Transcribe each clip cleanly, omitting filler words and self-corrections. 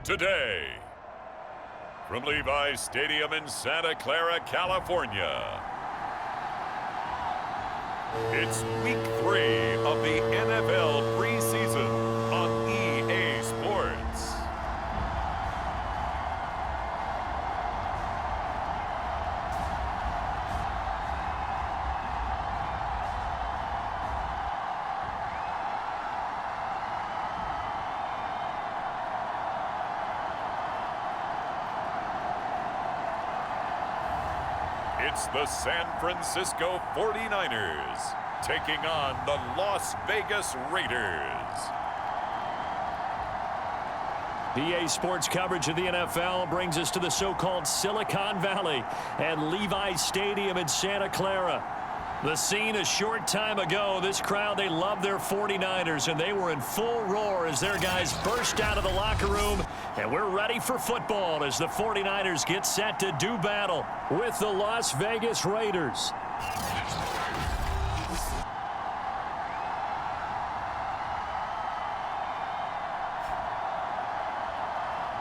today. From Levi's Stadium in Santa Clara, California, it's Week 3 of the NFL preseason on EA Sports. It's the San Francisco 49ers taking on the Las Vegas Raiders. EA Sports coverage of the NFL brings us to the so-called Silicon Valley and Levi's Stadium in Santa Clara. The scene a short time ago, this crowd, they love their 49ers, and they were in full roar as their guys burst out of the locker room. And we're ready for football as the 49ers get set to do battle with the Las Vegas Raiders.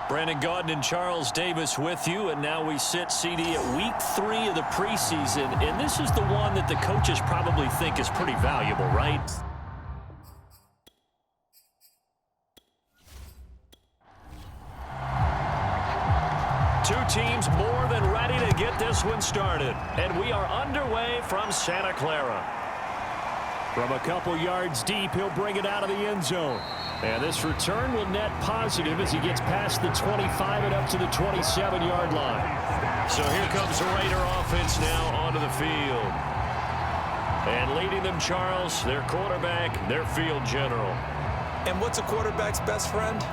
Brandon Gaudin and Charles Davis with you, and now we sit CD at Week 3 of the preseason, and this is the one that the coaches probably think is pretty valuable, right? Two teams more than ready to get this one started, and we are underway from Santa Clara. From a couple yards deep, he'll bring it out of the end zone. And this return will net positive as he gets past the 25 and up to the 27-yard line. So here comes the Raider offense now onto the field. And leading them, Charles, their quarterback, their field general. And what's a quarterback's best friend?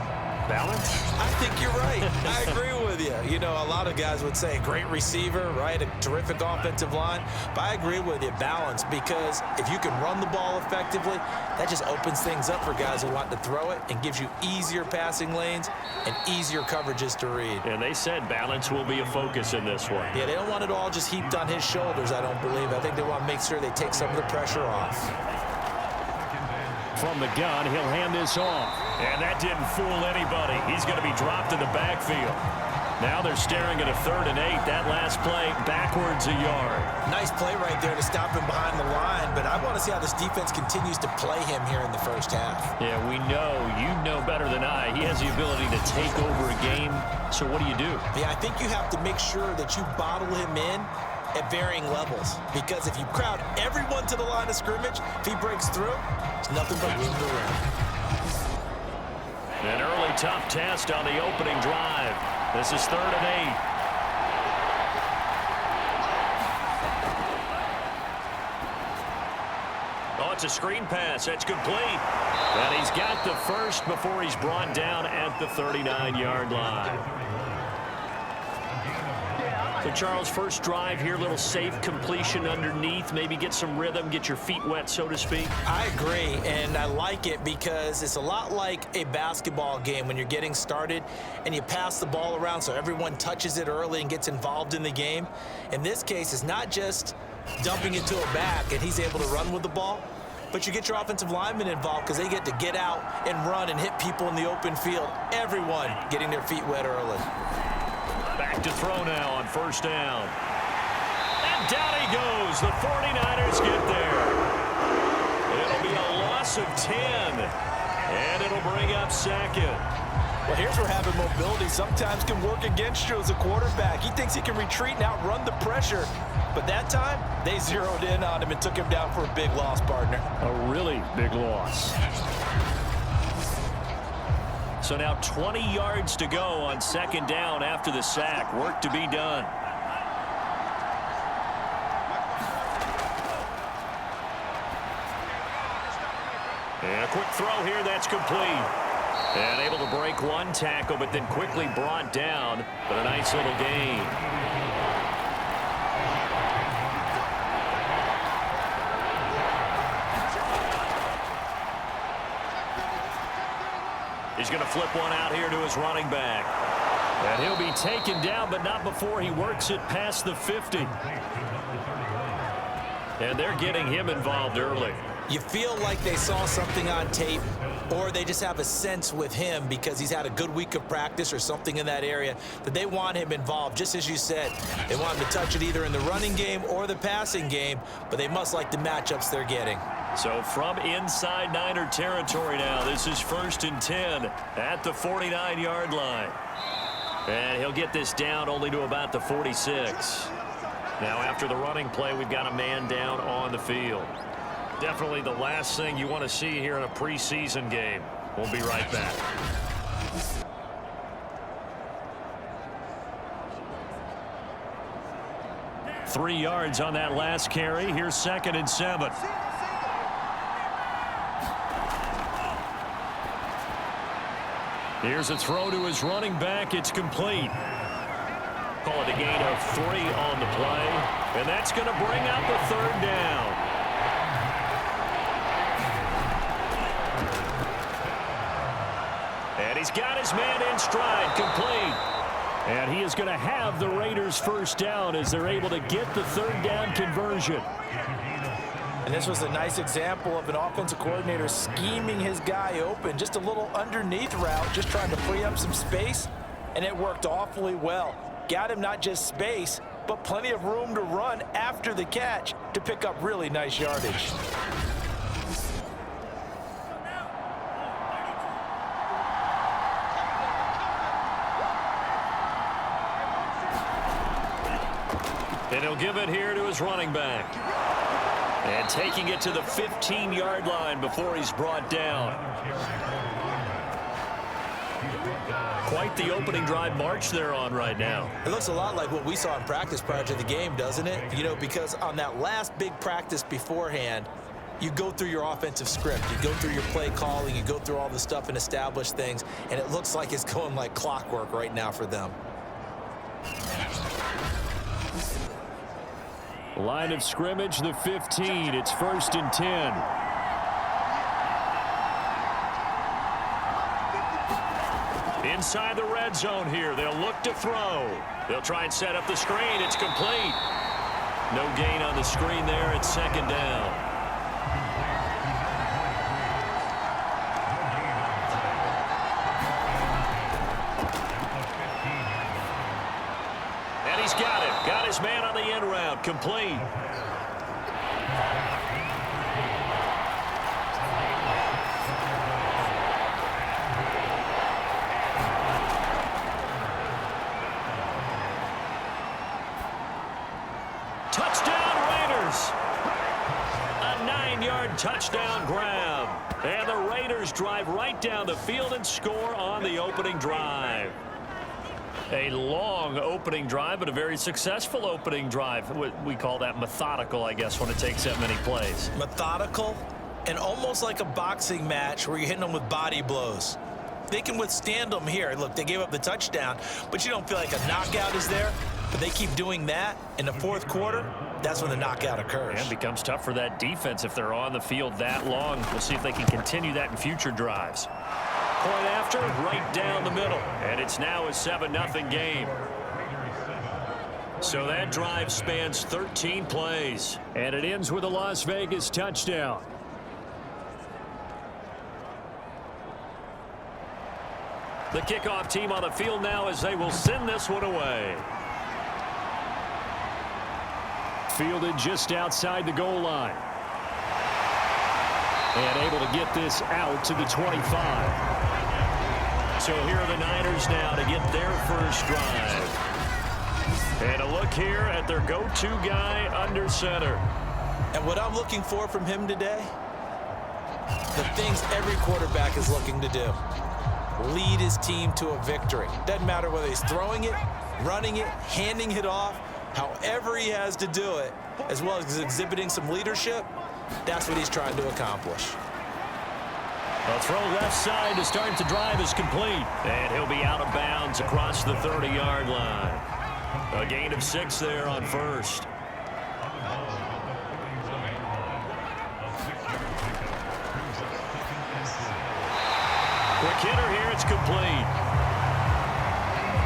Balance? I think you're right. I agree with you. You know, a lot of guys would say great receiver, right? A terrific offensive line. But I agree with you, balance, because if you can run the ball effectively, that just opens things up for guys who want to throw it and gives you easier passing lanes and easier coverages to read. And they said balance will be a focus in this one. Yeah, they don't want it all just heaped on his shoulders, I don't believe. I think they want to make sure they take some of the pressure off. From the gun, he'll hand this off. And that didn't fool anybody. He's going to be dropped in the backfield. Now they're staring at a 3rd and 8. That last play, backwards a yard. Nice play right there to stop him behind the line, but I want to see how this defense continues to play him here in the first half. Yeah, we know. You know better than I. He has the ability to take over a game. So what do you do? Yeah, I think you have to make sure that you bottle him in at varying levels, because if you crowd everyone to the line of scrimmage, if he breaks through, it's nothing but room to run. An early tough test on the opening drive. This is 3rd and 8. Oh, it's a screen pass. That's complete. And he's got the first before he's brought down at the 39-yard line. So, Charles, first drive here, little safe completion underneath, maybe get some rhythm, get your feet wet, so to speak. I agree, and I like it because it's a lot like a basketball game when you're getting started and you pass the ball around so everyone touches it early and gets involved in the game. In this case, it's not just dumping it to a back and he's able to run with the ball, but you get your offensive linemen involved because they get to get out and run and hit people in the open field. Everyone getting their feet wet early. Back to throw now on 1st down. And down he goes. The 49ers get there. It'll be a loss of 10. And it'll bring up 2nd. Well, here's where having mobility sometimes can work against you as a quarterback. He thinks he can retreat and outrun the pressure. But that time, they zeroed in on him and took him down for a big loss, partner. A really big loss. So now 20 yards to go on 2nd down after the sack. Work to be done. And a quick throw here, that's complete. And able to break one tackle, but then quickly brought down. But a nice little gain. He's going to flip one out here to his running back. And he'll be taken down, but not before he works it past the 50. And they're getting him involved early. You feel like they saw something on tape or they just have a sense with him because he's had a good week of practice or something in that area that they want him involved. Just as you said, they want him to touch it either in the running game or the passing game, but they must like the matchups they're getting. So from inside Niner territory now, this is 1st and 10 at the 49-yard line. And he'll get this down only to about the 46. Now after the running play, we've got a man down on the field. Definitely the last thing you want to see here in a preseason game. We'll be right back. Three yards on that last carry. Here's 2nd and 7. Here's a throw to his running back. It's complete. Call it a gain of 3 on the play. And that's going to bring out the 3rd down. And he's got his man in stride, complete. And he is going to have the Raiders' 1st down as they're able to get the 3rd down conversion. And this was a nice example of an offensive coordinator scheming his guy open. Just a little underneath route, just trying to free up some space, and it worked awfully well. Got him not just space, but plenty of room to run after the catch to pick up really nice yardage. And he'll give it here to his running back. And taking it to the 15-yard line before he's brought down. Quite the opening drive march they're on right now. It looks a lot like what we saw in practice prior to the game, doesn't it? You know, because on that last big practice beforehand, you go through your offensive script. You go through your play calling. You go through all the stuff and establish things. And it looks like it's going like clockwork right now for them. Line of scrimmage, the 15. It's 1st and 10. Inside the red zone here. They'll look to throw. They'll try and set up the screen. It's complete. No gain on the screen there. It's 2nd down. And he's got it. Got his man on the end route. Complete. Touchdown Raiders. A 9-yard touchdown grab. And the Raiders drive right down the field and score on the opening drive. A long opening drive, but a very successful opening drive. We call that methodical, I guess, when it takes that many plays. Methodical and almost like a boxing match where you're hitting them with body blows. They can withstand them here. Look, they gave up the touchdown, but you don't feel like a knockout is there. But they keep doing that in the 4th quarter. That's when the knockout occurs. And it becomes tough for that defense if they're on the field that long. We'll see if they can continue that in future drives. Point after, right down the middle. And it's now a 7-0 game. So that drive spans 13 plays. And it ends with a Las Vegas touchdown. The kickoff team on the field now as they will send this one away. Fielded just outside the goal line. And able to get this out to the 25. So here are the Niners now to get their 1st drive. And a look here at their go-to guy under center. And what I'm looking for from him today, the things every quarterback is looking to do. Lead his team to a victory. Doesn't matter whether he's throwing it, running it, handing it off, however he has to do it, as well as exhibiting some leadership, that's what he's trying to accomplish. A throw left side to start the drive is complete. And he'll be out of bounds across the 30-yard line. A gain of 6 there on 1st. Quick hitter here, it's complete.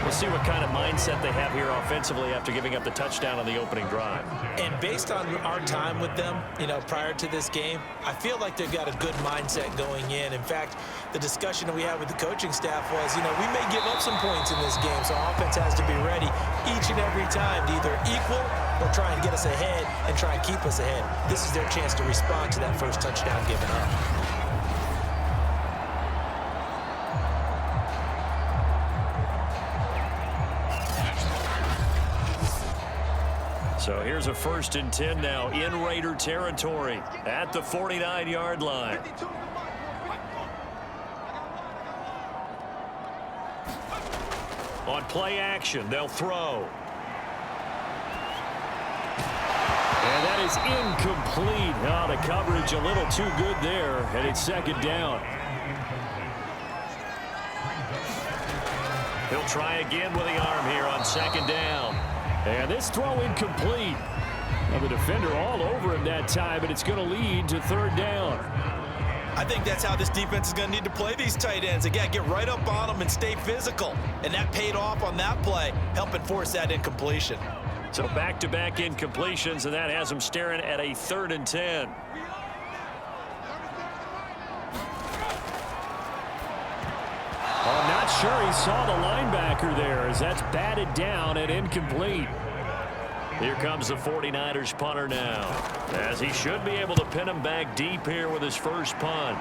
We'll see what kind of mindset they have here offensively after giving up the touchdown on the opening drive. And based on our time with them, prior to this game, I feel like they've got a good mindset going in. In fact, the discussion that we had with the coaching staff was, we may give up some points in this game, so our offense has to be ready each and every time to either equal or try and get us ahead and try and keep us ahead. This is their chance to respond to that first touchdown given up. So here's a 1st and 10 now in Raider territory at the 49-yard line. On play action, they'll throw. And that is incomplete. Oh, the coverage a little too good there, and it's 2nd down. He'll try again with the arm here on 2nd down. And this throw incomplete. Well, the defender all over him that time, but it's going to lead to 3rd down. I think that's how this defense is going to need to play these tight ends. Again, get right up on them and stay physical. And that paid off on that play, helping force that incompletion. So back-to-back incompletions, and that has them staring at a 3rd and 10. I'm not sure he saw the linebacker there as that's batted down and incomplete. Here comes the 49ers punter now, as he should be able to pin him back deep here with his first punt.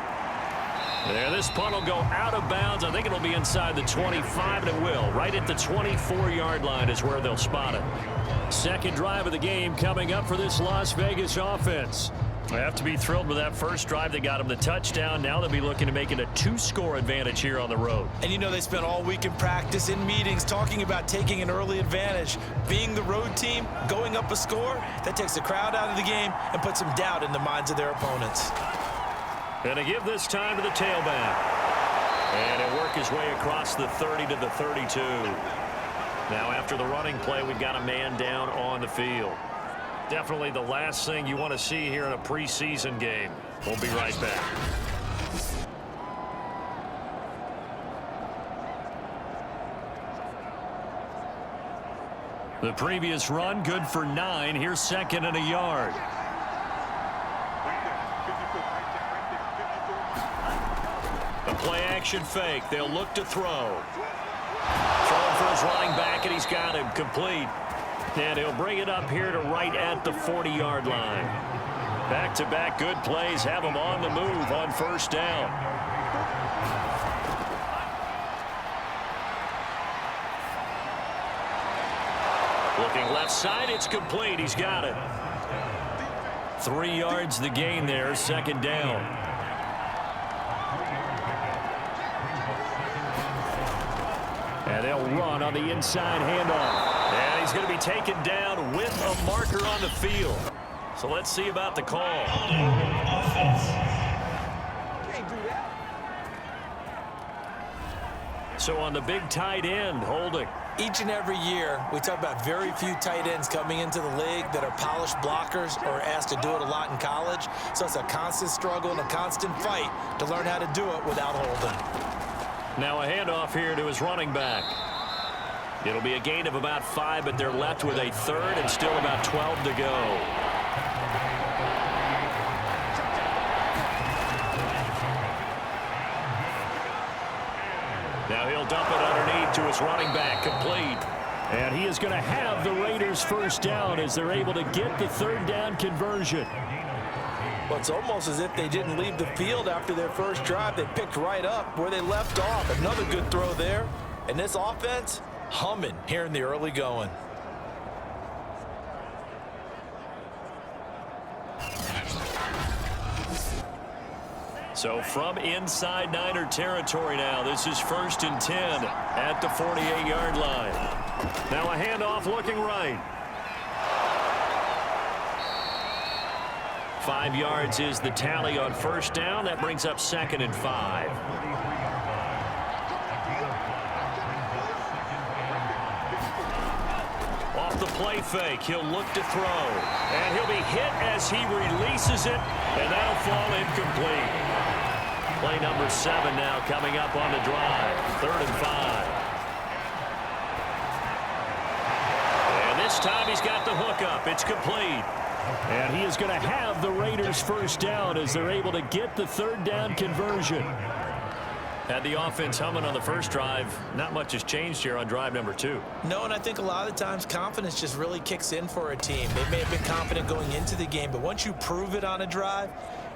There, this punt will go out of bounds. I think it'll be inside the 25, and it will. Right at the 24-yard line is where they'll spot it. 2nd drive of the game coming up for this Las Vegas offense. They have to be thrilled with that first drive. They got him the touchdown. Now they'll be looking to make it a 2-score advantage here on the road. And they spent all week in practice, in meetings, talking about taking an early advantage. Being the road team, going up a score, that takes the crowd out of the game and puts some doubt in the minds of their opponents. And to give this time to the tailback. And he'll work his way across the 30 to the 32. Now after the running play, we've got a man down on the field. Definitely the last thing you want to see here in a preseason game. We'll be right back. The previous run good for 9. Here's 2nd and a yard. A play action fake. They'll look to throw. Throwing for his running back, and he's got him complete. And he'll bring it up here to right at the 40-yard line. Back-to-back good plays have him on the move on 1st down. Looking left side, it's complete. He's got it. 3 yards the gain there, 2nd down. And they'll run on the inside handoff. And he's going to be taken down with a marker on the field. So let's see about the call. So on the big tight end, holding. Each and every year, we talk about very few tight ends coming into the league that are polished blockers or asked to do it a lot in college. So it's a constant struggle and a constant fight to learn how to do it without holding. Now a handoff here to his running back. It'll be a gain of about 5, but they're left with a 3rd and still about 12 to go. Now he'll dump it underneath to his running back, complete. And he is going to have the Raiders' 1st down as they're able to get the 3rd down conversion. Well, it's almost as if they didn't leave the field after their first drive. They picked right up where they left off. Another good throw there. And this offense, humming here in the early going. So from inside Niner territory now, this is 1st and 10 at the 48-yard line. Now a handoff looking right. 5 yards is the tally on 1st down. That brings up 2nd and 5. Off the play fake, he'll look to throw. And he'll be hit as he releases it, and that'll fall incomplete. Play number 7 now coming up on the drive. 3rd and 5. This time he's got the hook up. It's complete. And he is going to have the Raiders first down as they're able to get the third down conversion. Had the offense humming on the first drive. Not much has changed here on drive number 2. No, and I think a lot of the times confidence just really kicks in for a team. They may have been confident going into the game, but once you prove it on a drive,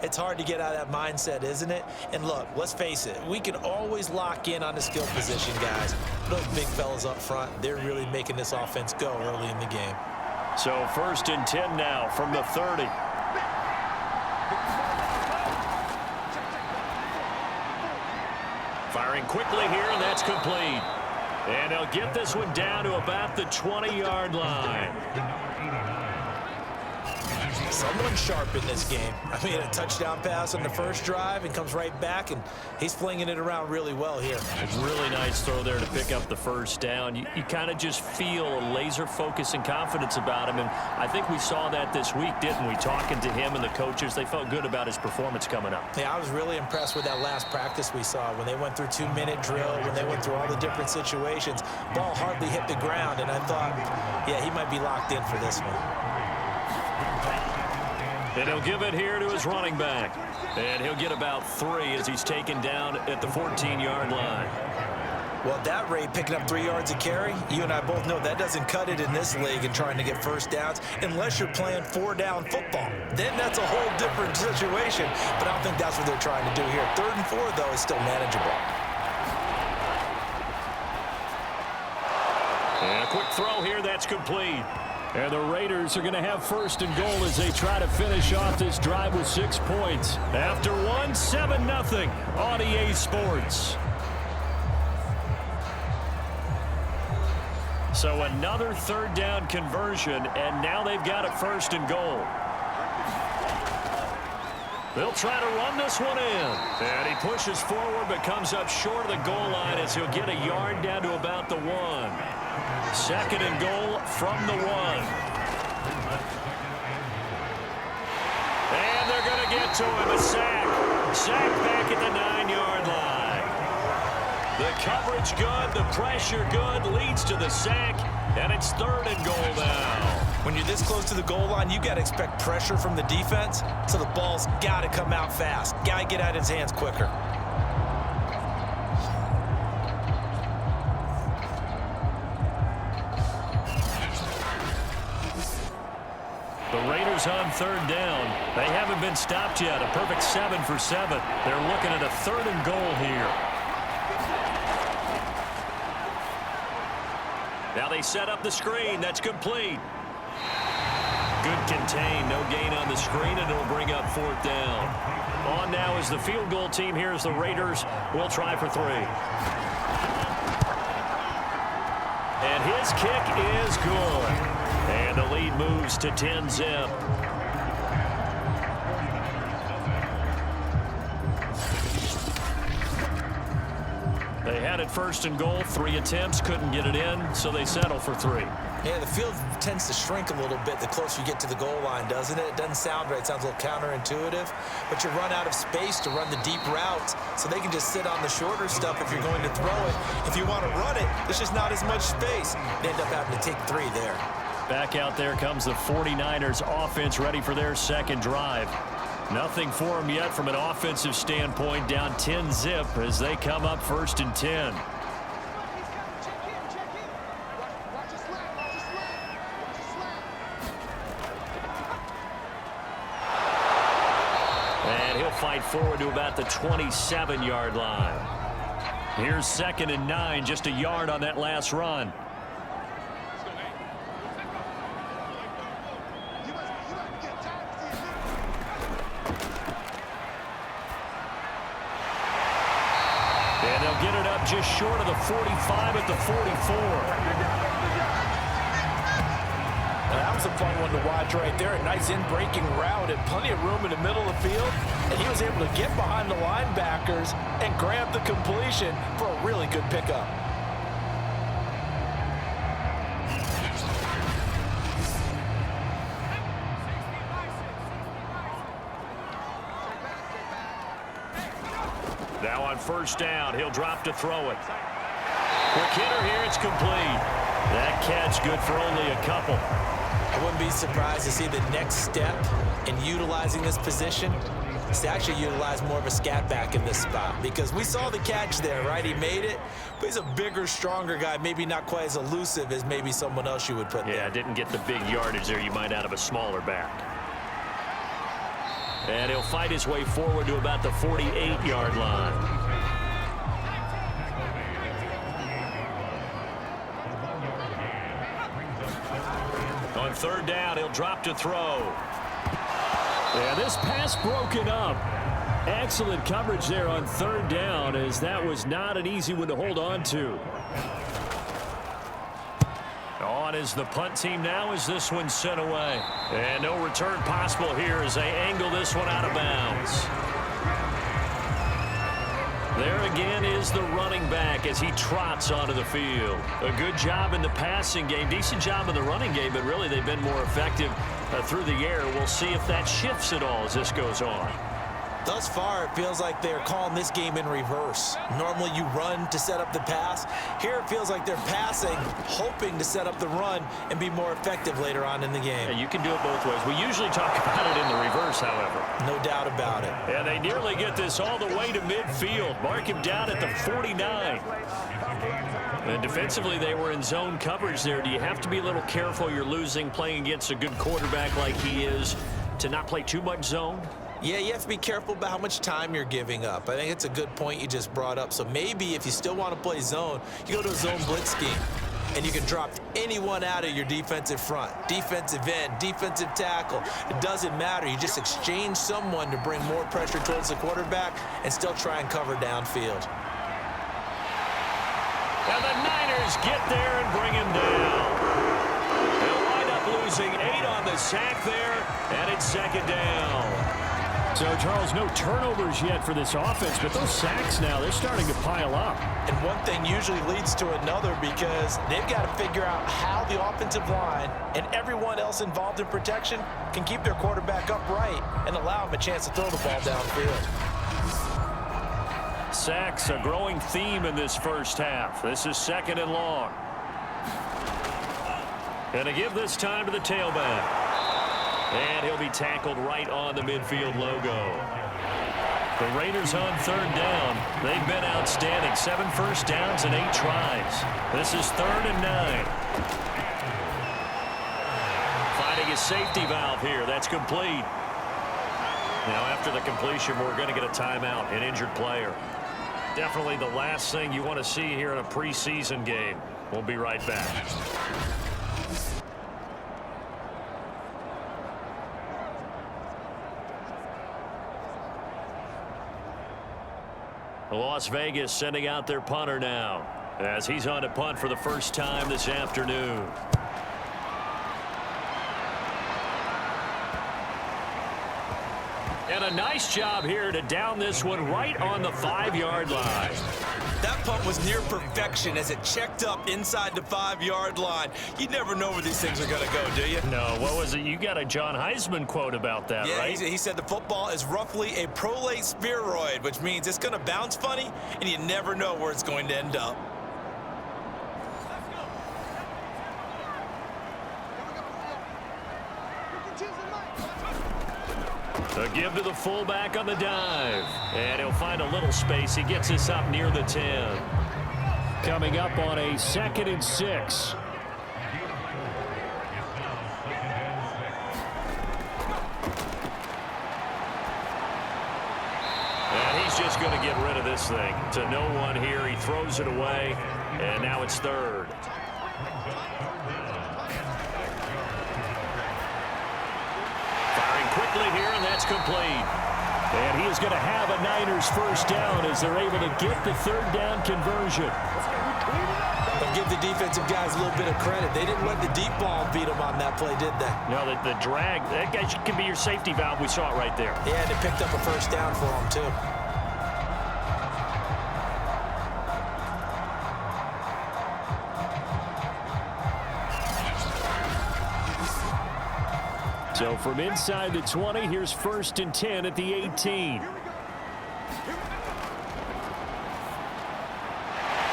it's hard to get out of that mindset, isn't it? And look, let's face it, we can always lock in on the skill position, guys. Those big fellas up front, they're really making this offense go early in the game. So 1st and 10 now from the 30. Firing quickly here, and that's complete. And they'll get this one down to about the 20-yard line. Someone sharp in this game. I mean, a touchdown pass on the first drive and comes right back, and he's flinging it around really well here. A really nice throw there to pick up the first down. You kind of just feel a laser focus and confidence about him, and I think we saw that this week, didn't we? Talking to him and the coaches, they felt good about his performance coming up. Yeah, I was really impressed with that last practice we saw when they went through 2-minute drill, when they went through all the different situations. Ball hardly hit the ground, and I thought, yeah, he might be locked in for this one. And he'll give it here to his running back. And he'll get about 3 as he's taken down at the 14-yard line. Well, at that rate, picking up 3 yards a carry, you and I both know that doesn't cut it in this league and trying to get first downs unless you're playing 4-down football. Then that's a whole different situation, but I don't think that's what they're trying to do here. 3rd and 4, though, is still manageable. And a quick throw here, that's complete. And the Raiders are going to have 1st and goal as they try to finish off this drive with 6 points. After 7-0 on EA Sports. So another 3rd down conversion, and now they've got it 1st and goal. They'll try to run this one in. And he pushes forward but comes up short of the goal line as he'll get a yard down to about the 1. 2nd and goal from the 1. And they're going to get to him. A sack. Sack back at the 9-yard line. The coverage good. The pressure good. Leads to the sack. And it's 3rd and goal now. When you're this close to the goal line, you got to expect pressure from the defense. So the ball's got to come out fast. Got to get out of his hands quicker. The Raiders on 3rd down. They haven't been stopped yet. A perfect 7 for 7. They're looking at a 3rd and goal here. Now they set up the screen. That's complete. Good contain. No gain on the screen, and it'll bring up 4th down. On now is the field goal team here as the Raiders will try for 3. And his kick is good. And the lead moves to 10-zip. They had it 1st and goal. 3 attempts, couldn't get it in, so they settle for 3. Yeah, the field tends to shrink a little bit the closer you get to the goal line, doesn't it? It doesn't sound right. It sounds a little counterintuitive. But you run out of space to run the deep routes, so they can just sit on the shorter stuff if you're going to throw it. If you want to run it, there's just not as much space. They end up having to take 3 there. Back out there comes the 49ers offense ready for their 2nd drive. Nothing for them yet from an offensive standpoint, down 10-zip as they come up 1st and 10. And he'll fight forward to about the 27-yard line. Here's 2nd and 9, just a yard on that last run. And they'll get it up just short of the 45 at the 44. That was a fun one to watch right there. A nice in-breaking route and plenty of room in the middle of the field. And he was able to get behind the linebackers and grab the completion for a really good pickup. Now on 1st down, he'll drop to throw it. Quick hitter here, it's complete. That catch good for only a couple. I wouldn't be surprised to see the next step in utilizing this position is to actually utilize more of a scat back in this spot, because we saw the catch there, right? He made it, but he's a bigger, stronger guy, maybe not quite as elusive as maybe someone else you would put there. Yeah, didn't get the big yardage there you might out of a smaller back. And he'll fight his way forward to about the 48-yard line. On third down, he'll drop to throw. Yeah, this pass broken up. Excellent coverage there on third down, as that was not an easy one to hold on to. On is the punt team now as this one's sent away. And no return possible here as they angle this one out of bounds. There again is the running back as he trots onto the field. A good job in the passing game, decent job in the running game, but really they've been more effective through the air. We'll see if that shifts at all as this goes on. Thus far, it feels like they're calling this game in reverse. Normally you run to set up the pass. Here it feels like they're passing, hoping to set up the run and be more effective later on in the game. Yeah, you can do it both ways. We usually talk about it in the reverse, however. No doubt about it. And they nearly get this all the way to midfield. Mark him down at the 49. And defensively, they were in zone coverage there. Do you have to be a little careful? You're losing, playing against a good quarterback like he is, to not play too much zone? Yeah, you have to be careful about how much time you're giving up. I think it's a good point you just brought up. So maybe if you still want to play zone, you go to a zone blitz scheme, and you can drop anyone out of your defensive front, defensive end, defensive tackle. It doesn't matter. You just exchange someone to bring more pressure towards the quarterback and still try and cover downfield. And the Niners get there and bring him down. They'll wind up losing 8 on the sack there, and it's second down. So, Charles, no turnovers yet for this offense, but those sacks now, they're starting to pile up. And one thing usually leads to another, because they've got to figure out how the offensive line and everyone else involved in protection can keep their quarterback upright and allow him a chance to throw the ball downfield. Sacks, a growing theme in this first half. This is second and long. And to give this time to the tailback. And he'll be tackled right on the midfield logo. The Raiders on third down. They've been outstanding. 7 first downs and 8 tries. This is 3rd and 9. Finding a safety valve here. That's complete. Now after the completion, we're going to get a timeout, an injured player. Definitely the last thing you want to see here in a preseason game. We'll be right back. Las Vegas sending out their punter now as he's on to punt for the first time this afternoon. And a nice job here to down this one right on the 5-yard line. That punt was near perfection as it checked up inside the 5-yard line. You never know where these things are going to go, do you? No, what was it? You got a John Heisman quote about that, right? Yeah, he said the football is roughly a prolate spheroid, which means it's going to bounce funny, and you never know where it's going to end up. A give to the fullback on the dive. And he'll find a little space. He gets us up near the 10. Coming up on a 2nd and 6. And he's just going to get rid of this thing. To no one here. He throws it away. And now it's 3rd. Quickly here, and that's complete. And he is going to have a Niners first down as they're able to get the 3rd down conversion. But give the defensive guys a little bit of credit. They didn't let the deep ball beat them on that play, did they? No, the drag, that guy can be your safety valve. We saw it right there. Yeah, and they picked up a first down for them, too. So from inside the 20, here's 1st and 10 at the 18.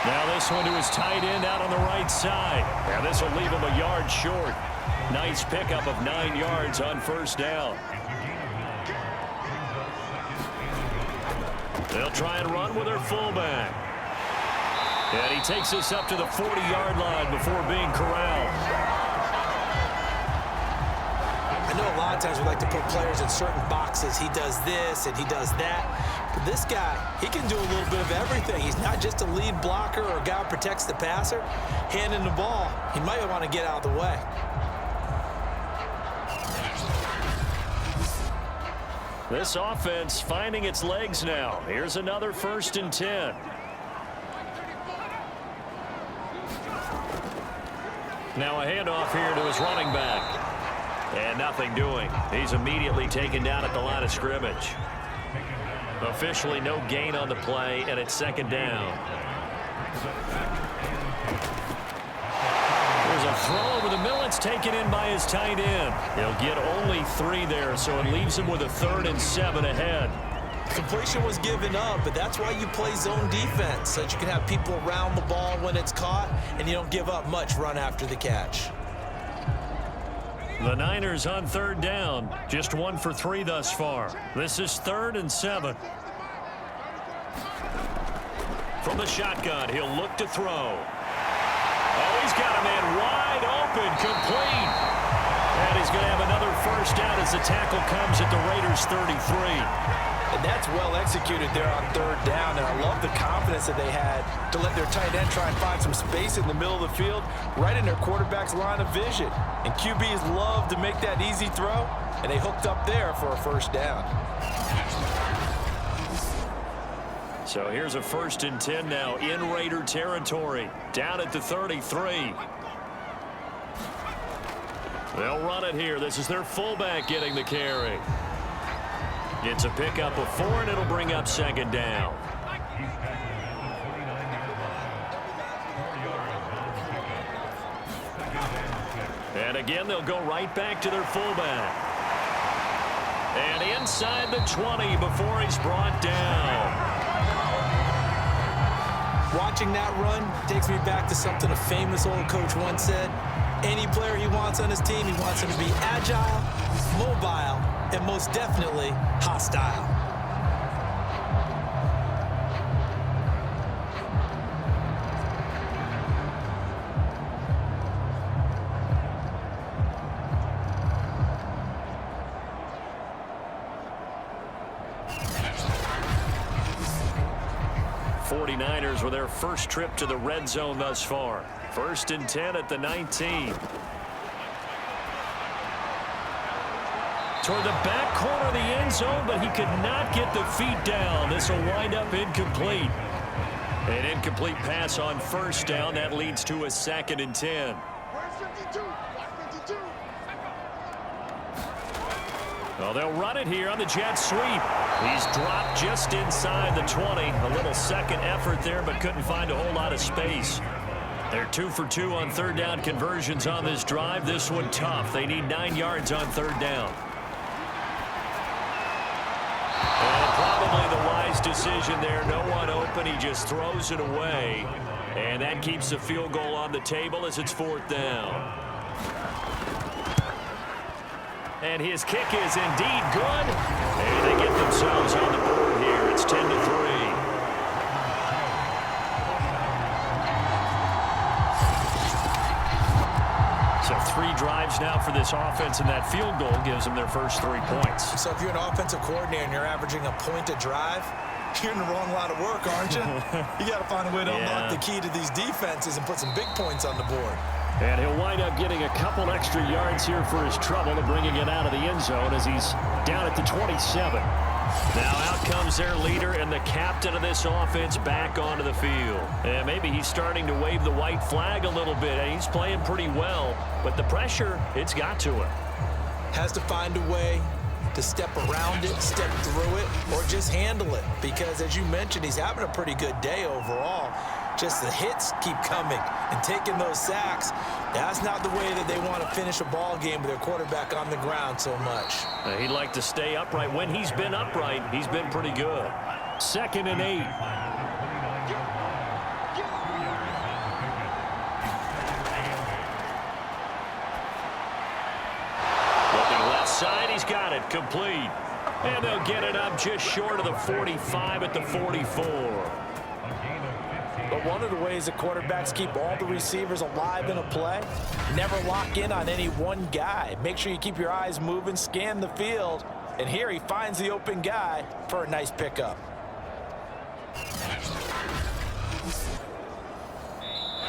Now this one to his tight end out on the right side. Now this will leave him a yard short. Nice pickup of 9 yards on first down. They'll try and run with their fullback. And he takes us up to the 40-yard line before being corralled. I know a lot of times we like to put players in certain boxes. He does this and he does that. But this guy, he can do a little bit of everything. He's not just a lead blocker or a guy who protects the passer. Handing the ball, he might want to get out of the way. This offense finding its legs now. Here's another 1st and 10. Now a handoff here to his running back. And nothing doing. He's immediately taken down at the line of scrimmage. Officially no gain on the play, and it's 2nd down. There's a throw over the middle. It's taken in by his tight end. He'll get only 3 there, so it leaves him with a 3rd and 7 ahead. Completion was given up, but that's why you play zone defense, so that you can have people around the ball when it's caught, and you don't give up much run after the catch. The Niners on 3rd down. Just 1 for 3 thus far. This is 3rd and 7. From the shotgun, he'll look to throw. Oh, he's got a man wide open, complete. And he's going to have another first down as the tackle comes at the Raiders' 33. And that's well executed there on 3rd down. And I love the confidence that they had to let their tight end try and find some space in the middle of the field, right in their quarterback's line of vision. And QBs love to make that easy throw, and they hooked up there for a first down. So here's a 1st and 10 now in Raider territory, down at the 33. They'll run it here. This is their fullback getting the carry. Gets a pickup of 4, and it'll bring up 2nd down. And again, they'll go right back to their fullback. And inside the 20 before he's brought down. Watching that run takes me back to something a famous old coach once said. Any player he wants on his team, he wants him to be agile, mobile, and most definitely hostile. '49ers with their first trip to the red zone thus far. 1st and 10 at the 19. Toward the back corner of the end zone, but he could not get the feet down. This will wind up incomplete. An incomplete pass on 1st down. That leads to a 2nd and 10. Well, they'll run it here on the jet sweep. He's dropped just inside the 20. A little second effort there, but couldn't find a whole lot of space. They're 2 for 2 on 3rd down conversions on this drive. This one tough. They need 9 yards on 3rd down. And probably the wise decision there. No one open. He just throws it away. And that keeps the field goal on the table as it's 4th down. And his kick is indeed good. And they get themselves on the board here. It's 10-3. So 3 drives now for this offense, and that field goal gives them their first 3 points. So if you're an offensive coordinator and you're averaging a point a drive, you're in the wrong line of work, aren't you? You got to find a way to unlock the key to these defenses and put some big points on the board. And he'll wind up getting a couple extra yards here for his trouble and bringing it out of the end zone as he's down at the 27. Now out comes their leader and the captain of this offense back onto the field. And maybe he's starting to wave the white flag a little bit. And he's playing pretty well, but the pressure, it's got to him. Has to find a way to step around it, step through it, or just handle it. Because as you mentioned, he's having a pretty good day overall. Just the hits keep coming and taking those sacks. That's not the way that they want to finish a ball game with their quarterback on the ground so much. He'd like to stay upright. When he's been upright, he's been pretty good. 2nd and 8. got it complete. And they'll get it up just short of the 45 at the 44. But one of the ways that quarterbacks keep all the receivers alive in a play, never lock in on any one guy. Make sure you keep your eyes moving, scan the field. And here he finds the open guy for a nice pickup.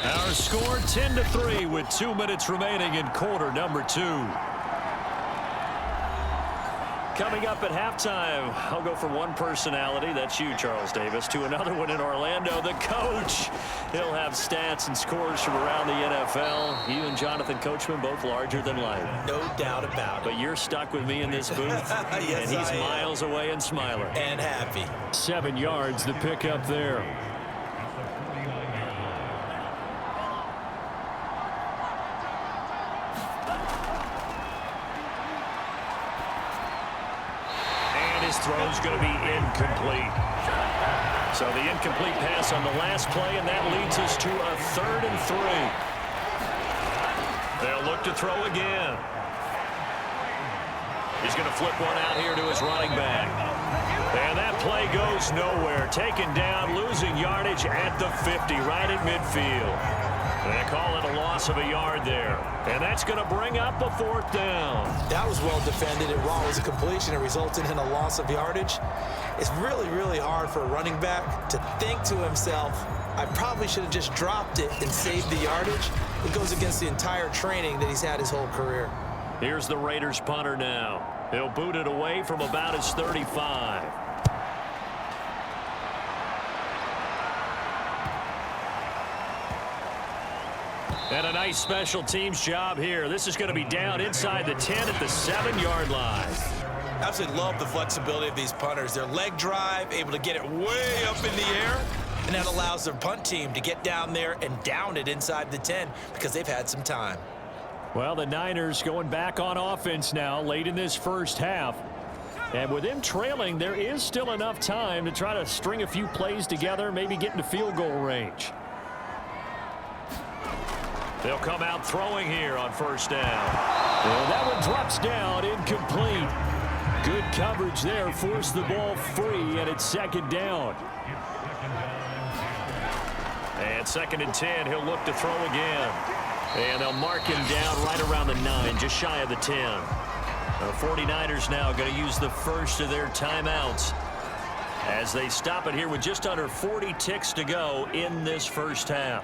Our score 10-3 with 2 minutes remaining in quarter number 2. Coming up at halftime, I'll go from one personality, that's you, Charles Davis, to another one in Orlando, the coach. He'll have stats and scores from around the NFL. You and Jonathan Coachman both larger than life. No doubt about it. But you're stuck with me in this booth, yes, and he's miles away and smiling. And happy. 7 yards to pick up there. Throw's going to be incomplete. So the incomplete pass on the last play, and that leads us to a 3rd and 3. They'll look to throw again. He's going to flip one out here to his running back. And that play goes nowhere. Taken down, losing yardage at the 50, right at midfield. They call it a loss of a yard there. And that's going to bring up a 4th down. That was well defended. And while it was a completion, it resulted in a loss of yardage. It's really, really hard for a running back to think to himself, I probably should have just dropped it and saved the yardage. It goes against the entire training that he's had his whole career. Here's the Raiders punter now. He'll boot it away from about his 35. And a nice special teams job here. This is going to be down inside the 10 at the 7-yard line. Absolutely love the flexibility of these punters. Their leg drive, able to get it way up in the air, and that allows their punt team to get down there and down it inside the 10 because they've had some time. Well, the Niners going back on offense now late in this first half. And with them trailing, there is still enough time to try to string a few plays together, maybe get into field goal range. They'll come out throwing here on 1st down. And that one drops down, incomplete. Good coverage there, forced the ball free, and it's 2nd down. And 2nd and 10, he'll look to throw again. And they'll mark him down right around the 9, just shy of the 10. The 49ers now going to use the first of their timeouts as they stop it here with just under 40 ticks to go in this first half.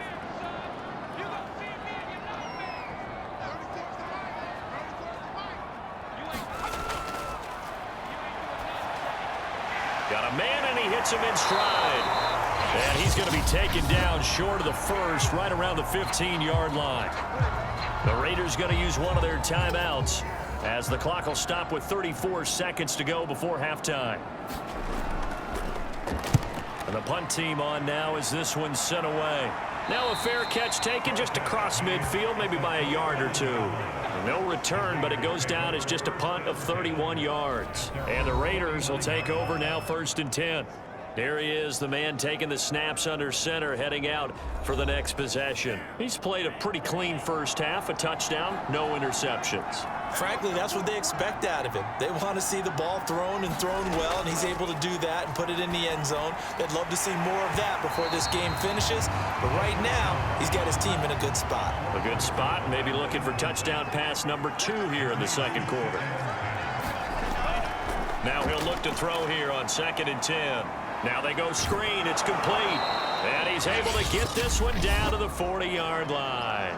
Got a man, and he hits him in stride. And he's going to be taken down short of the first, right around the 15-yard line. The Raiders going to use one of their timeouts as the clock will stop with 34 seconds to go before halftime. And the punt team on now as this one's sent away. Now a fair catch taken just across midfield, maybe by a yard or two. No return, but it goes down as just a punt of 31 yards. And the Raiders will take over now 1st and 10. There he is, the man taking the snaps under center, heading out for the next possession. He's played a pretty clean first half, a touchdown, no interceptions. Frankly, that's what they expect out of him. They want to see the ball thrown and thrown well, and he's able to do that and put it in the end zone. They'd love to see more of that before this game finishes. But right now, he's got his team in a good spot. A good spot, maybe looking for touchdown pass number 2 here in the 2nd quarter. Now he'll look to throw here on 2nd and 10. Now they go screen, it's complete. And he's able to get this one down to the 40-yard line.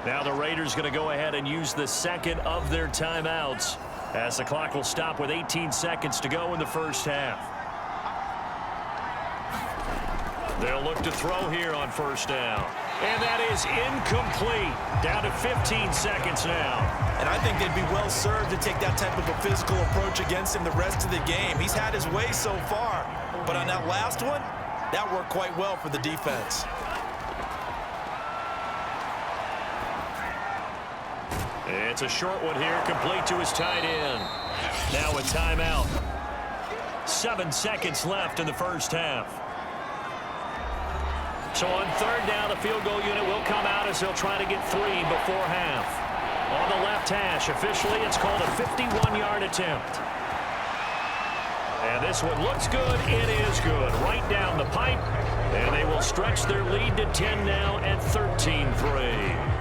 Now the Raiders going to go ahead and use the 2nd of their timeouts as the clock will stop with 18 seconds to go in the first half. They'll look to throw here on 1st down. And that is incomplete. Down to 15 seconds now. And I think they'd be well served to take that type of a physical approach against him the rest of the game. He's had his way so far. But on that last one, that worked quite well for the defense. It's a short one here, complete to his tight end. Now a timeout. 7 seconds left in the first half. So on 3rd down, the field goal unit will come out as they'll try to get 3 before half. On the left hash, officially it's called a 51-yard attempt. And this one looks good. It is good. Right down the pipe. And they will stretch their lead to 10 now at 13-3.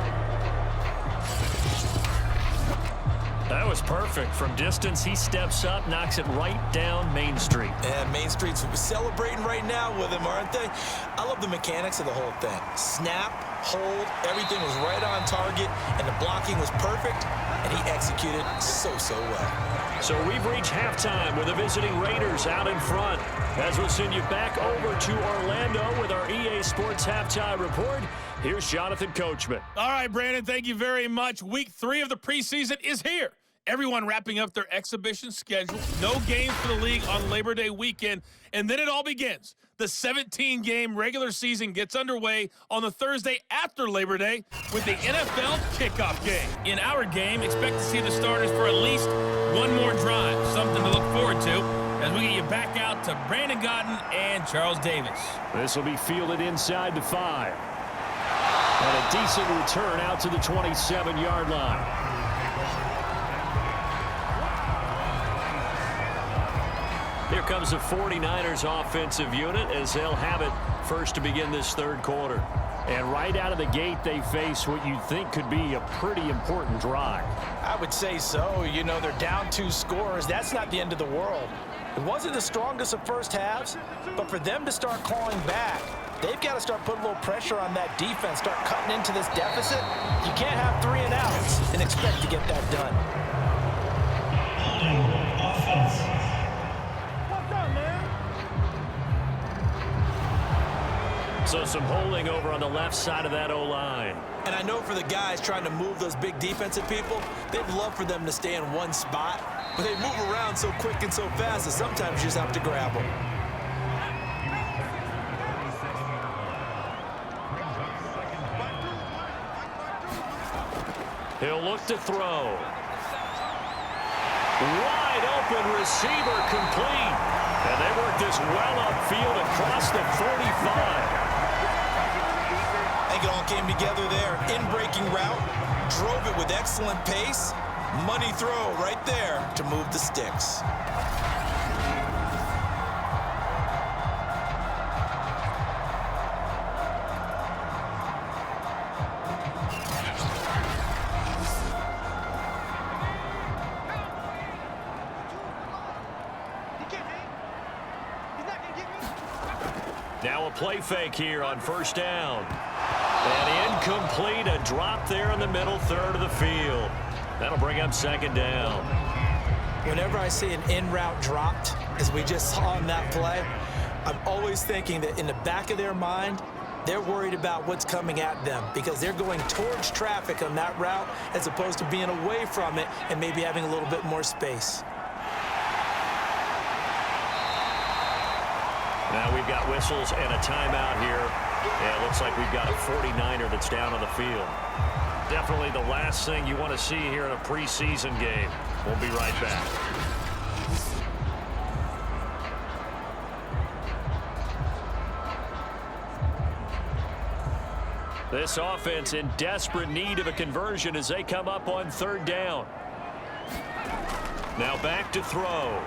That was perfect. From distance, he steps up, knocks it right down Main Street. And Main Street's celebrating right now with him, aren't they? I love the mechanics of the whole thing. Snap, hold, everything was right on target, and the blocking was perfect, and he executed so well. So we've reached halftime with the visiting Raiders out in front. As we'll send you back over to Orlando with our EA Sports Halftime Report, here's Jonathan Coachman. All right, Brandon, thank you very much. Week 3 of the preseason is here. Everyone wrapping up their exhibition schedule. No games for the league on Labor Day weekend. And then it all begins. The 17-game regular season gets underway on the Thursday after Labor Day with the NFL kickoff game. In our game, expect to see the starters for at least one more drive. Something to look forward to as we get you back out to Brandon Gaudin and Charles Davis. This will be fielded inside the 5. And a decent return out to the 27-yard line. Here comes the 49ers offensive unit as they'll have it first to begin this third quarter. And right out of the gate, they face what you think could be a pretty important drive. I would say so. You know, they're down 2 scores. That's not the end of the world. It wasn't the strongest of first halves, but for them to start clawing back, they've got to start putting a little pressure on that defense, start cutting into this deficit. You can't have 3 and outs and expect to get that done. Offense. So some holding over on the left side of that O-line. And I know for the guys trying to move those big defensive people, they'd love for them to stay in one spot, but they move around so quick and so fast that sometimes you just have to grab them. He'll look to throw. Wide open receiver complete. And they work this well upfield across the 45. I think it all came together there. In-breaking route, drove it with excellent pace. Money throw right there to move the sticks. Now a play fake here on first down. And incomplete, a drop there in the middle third of the field. That'll bring up second down. Whenever I see an in-route dropped, as we just saw in that play, I'm always thinking that in the back of their mind, they're worried about what's coming at them because they're going towards traffic on that route as opposed to being away from it and maybe having a little bit more space. Now we've got whistles and a timeout here. And it looks like we've got a 49er that's down on the field. Definitely the last thing you want to see here in a preseason game. We'll be right back. This offense in desperate need of a conversion as they come up on third down. Now back to throw.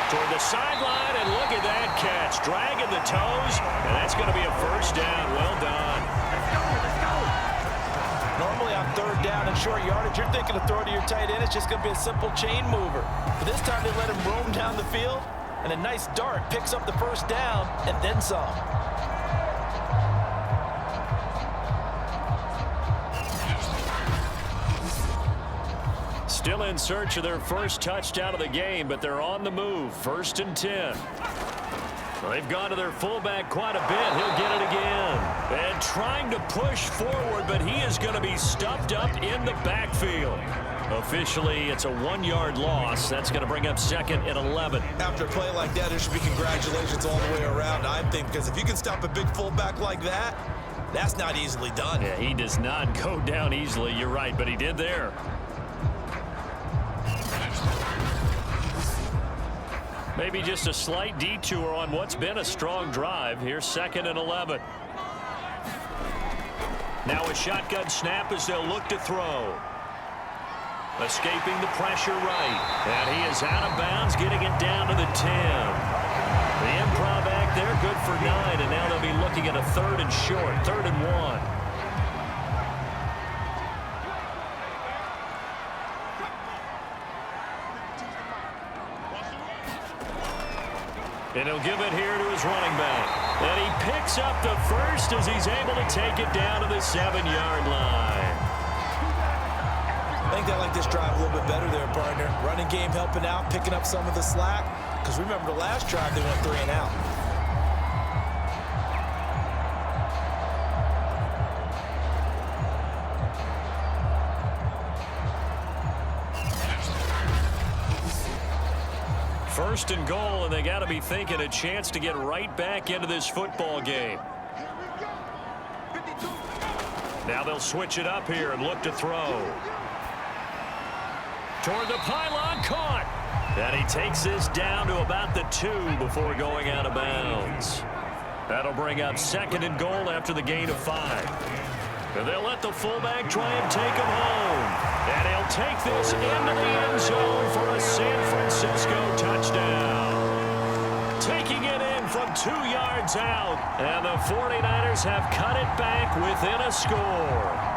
Toward the sideline, and look at that catch. Dragging the toes, and that's going to be a first down. Well done. Normally on third down and short yardage, you're thinking to throw to your tight end. It's just going to be a simple chain mover. But this time they let him roam down the field, and a nice dart picks up the first down and then some. Still in search of their first touchdown of the game, but they're on the move. 1st and 10. They've gone to their fullback quite a bit. He'll get it again. And trying to push forward, but he is going to be stuffed up in the backfield. Officially, it's a 1-yard loss. That's going to bring up 2nd and 11. After a play like that, there should be congratulations all the way around, I think, because if you can stop a big fullback like that, that's not easily done. Yeah, he does not go down easily. You're right, but he did there. Maybe just a slight detour on what's been a strong drive. Here's 2nd and 11. Now a shotgun snap as they'll look to throw. Escaping the pressure right. And he is out of bounds, getting it down to the 10. The improv act there, good for 9. And now they'll be looking at a 3rd and short, 3rd and 1. And he'll give it here to his running back. And he picks up the first as he's able to take it down to the 7-yard line. I think they like this drive a little bit better there, partner. Running game helping out, picking up some of the slack. Because remember the last drive, they went 3 and out. First and goal, and they got to be thinking a chance to get right back into this football game. Now they'll switch it up here and look to throw. Toward the pylon, caught. And he takes this down to about the 2 before going out of bounds. That'll bring up 2nd and goal after the gain of 5. And they'll let the fullback try and take him home. And he'll take this into the end zone for a San Francisco touchdown. Taking it in from 2 yards out. And the 49ers have cut it back within a score.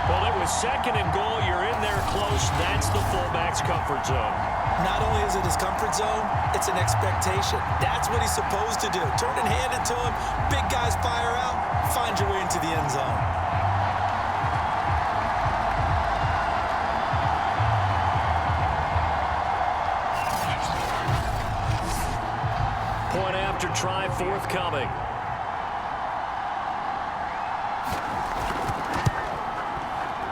Well, it was 2nd and goal. You're in there close. That's the fullback's comfort zone. Not only is it his comfort zone, it's an expectation. That's what he's supposed to do. Turn and hand it to him. Big guys fire out. Find your way into the end zone. Point after try forthcoming.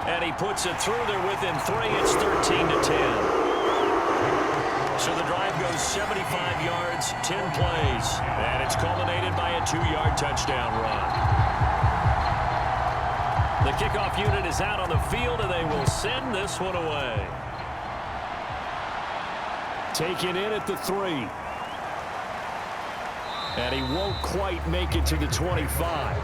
And he puts it through there within 3. It's 13-10. So the drive goes 75 yards, 10 plays. And it's culminated by a 2-yard touchdown run. The kickoff unit is out on the field, and they will send this one away. Taken in at the 3. And he won't quite make it to the 25.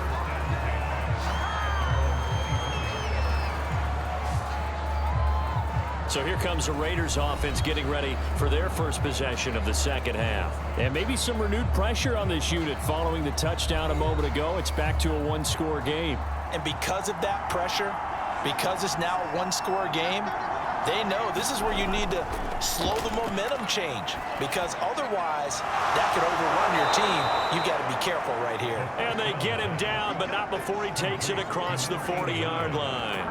So here comes the Raiders offense getting ready for their first possession of the second half. And maybe some renewed pressure on this unit following the touchdown a moment ago. It's back to a 1-score game. And because of that pressure, because it's now a 1-score game, they know this is where you need to slow the momentum change, because otherwise that could overrun your team. You've got to be careful right here. And they get him down, but not before he takes it across the 40-yard line.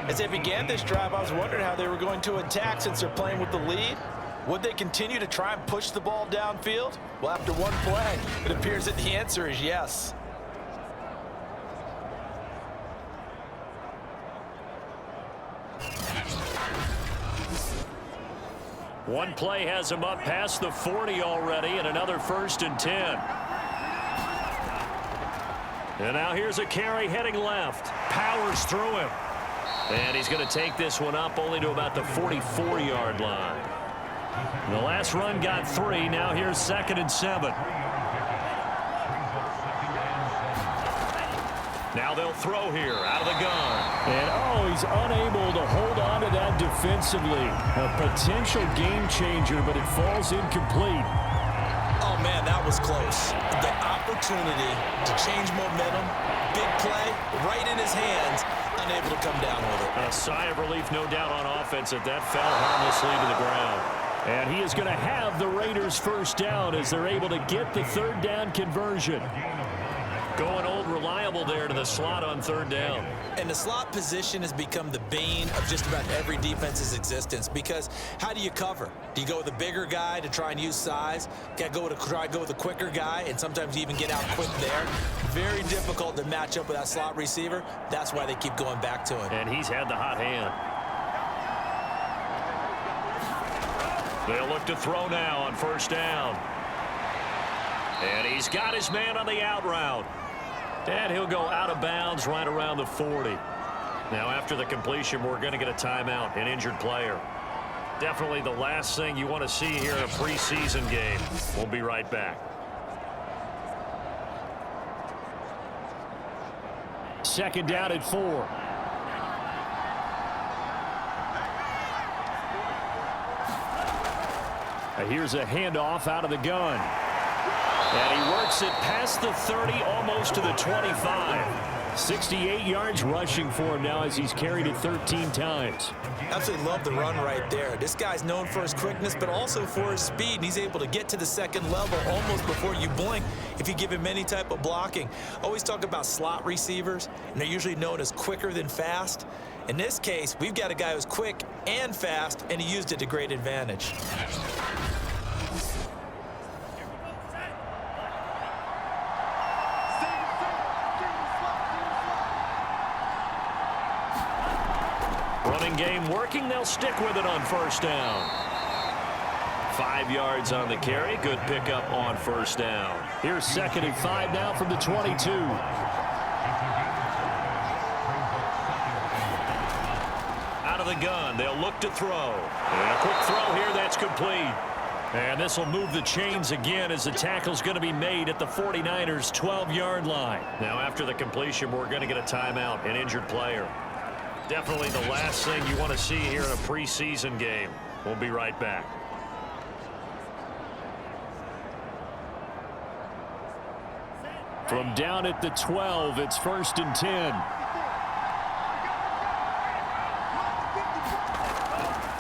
As they began this drive, I was wondering how they were going to attack since they're playing with the lead. Would they continue to try and push the ball downfield? Well, after one play, it appears that the answer is yes. One play has him up past the 40 already, and another 1st and 10. And now here's a carry heading left. Powers through him. And he's going to take this one up only to about the 44-yard line. The last run got 3. Now here's 2nd and 7. Now they'll throw here out of the gun. And, he's unable to hold on to that defensively. A potential game changer, but it falls incomplete. Oh, man, that was close. The opportunity to change momentum, big play, right in his hands, unable to come down with it. A sigh of relief, no doubt, on offense that fell harmlessly to the ground. And he is going to have the Raiders first down as they're able to get the 3rd down conversion. Going old reliable there to the slot on 3rd down. And the slot position has become the bane of just about every defense's existence, because how do you cover? Do you go with a bigger guy to try and use size? Got to try to go with a quicker guy, and sometimes you even get out quick there. Very difficult to match up with that slot receiver. That's why they keep going back to him. And he's had the hot hand. They'll look to throw now on 1st down. And he's got his man on the out route. And he'll go out of bounds right around the 40. Now, after the completion, we're going to get a timeout, an injured player. Definitely the last thing you want to see here in a preseason game. We'll be right back. second down at 4. Here's a handoff out of the gun. And he works it past the 30, almost to the 25. 68 yards rushing for him now as he's carried it 13 times. Absolutely love the run right there. This guy's known for his quickness, but also for his speed. And he's able to get to the second level almost before you blink if you give him any type of blocking. Always talk about slot receivers, and they're usually known as quicker than fast. In this case, we've got a guy who's quick and fast, and he used it to great advantage. Running game working. They'll stick with it on first down. 5 yards on the carry. Good pickup on first down. Here's second and 5 now from the 22. Out of the gun. They'll look to throw. And a quick throw here. That's complete. And this will move the chains again as the tackle's going to be made at the 49ers' 12-yard line. Now, after the completion, we're going to get a timeout, an injured player. Definitely the last thing you want to see here in a preseason game. We'll be right back. From down at the 12, it's first and 10.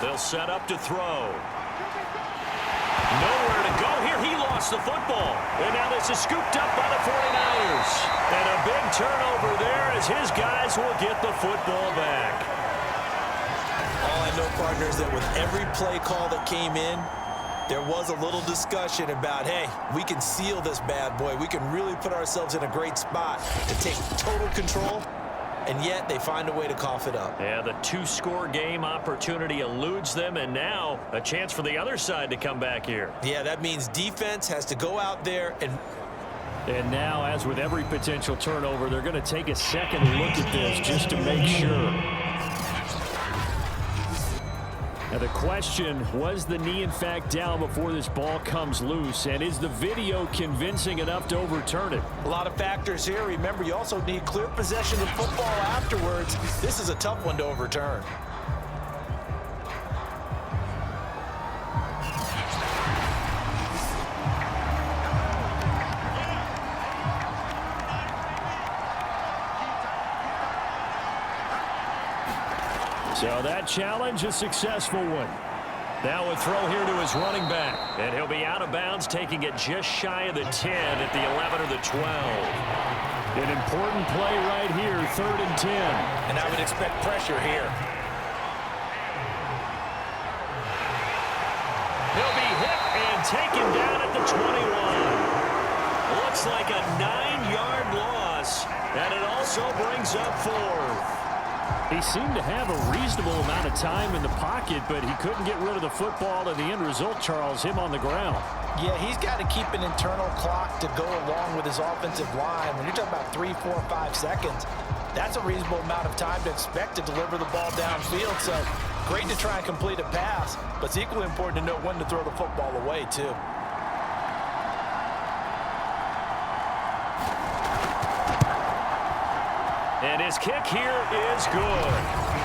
They'll set up to throw. Nowhere to go here. He lost the football. And now this is scooped up by the 49ers. And a big turnover there as his guys will get the football back. All I know, partner, is that with every play call that came in, there was a little discussion about, hey, we can seal this bad boy. We can really put ourselves in a great spot to take total control. And yet they find a way to cough it up. Yeah, the 2-score game opportunity eludes them, and now a chance for the other side to come back here. Yeah, that means defense has to go out there and now, as with every potential turnover, they're going to take a second look at this just to make sure. Now the question, was the knee in fact down before this ball comes loose? And is the video convincing enough to overturn it? A lot of factors here. Remember, you also need clear possession of football afterwards. This is a tough one to overturn. So that challenge, a successful one. Now a throw here to his running back. And he'll be out of bounds, taking it just shy of the 10 at the 11 or the 12. An important play right here, third and 10. And I would expect pressure here. He'll be hit and taken down at the 21. Looks like a 9-yard loss. And it also brings up 4. He seemed to have a reasonable amount of time in the pocket, but he couldn't get rid of the football, and the end result, Charles, him on the ground. Yeah, he's got to keep an internal clock to go along with his offensive line. When you're talking about 3, 4, 5 seconds, that's a reasonable amount of time to expect to deliver the ball downfield. So great to try and complete a pass, but it's equally important to know when to throw the football away, too. And his kick here is good.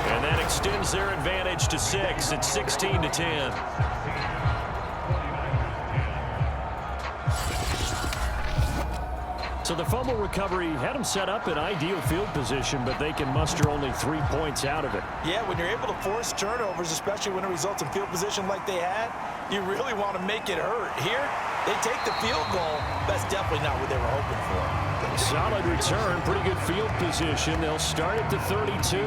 And that extends their advantage to 6. It's 16-10. So the fumble recovery had them set up in ideal field position, but they can muster only 3 points out of it. Yeah, when you're able to force turnovers, especially when it results in field position like they had, you really want to make it hurt. Here, they take the field goal. That's definitely not what they were hoping for. Solid return, pretty good field position. They'll start at the 32.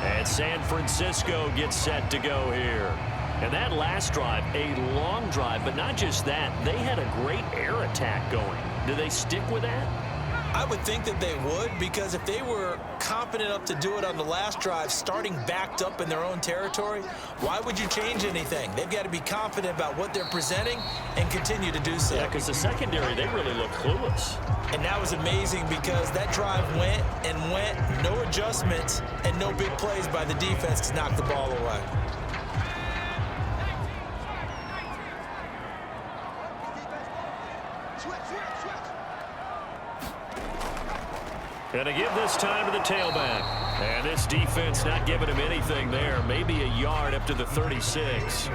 And San Francisco gets set to go here. And that last drive, a long drive, but not just that. They had a great air attack going. Do they stick with that? I would think that they would, because if they were confident enough to do it on the last drive, starting backed up in their own territory, why would you change anything? They've got to be confident about what they're presenting and continue to do so. Yeah, because the secondary, they really look clueless. And that was amazing because that drive went and went, no adjustments, and no big plays by the defense to knock the ball away. Going to give this time to the tailback. And this defense not giving him anything there. Maybe a yard up to the 36.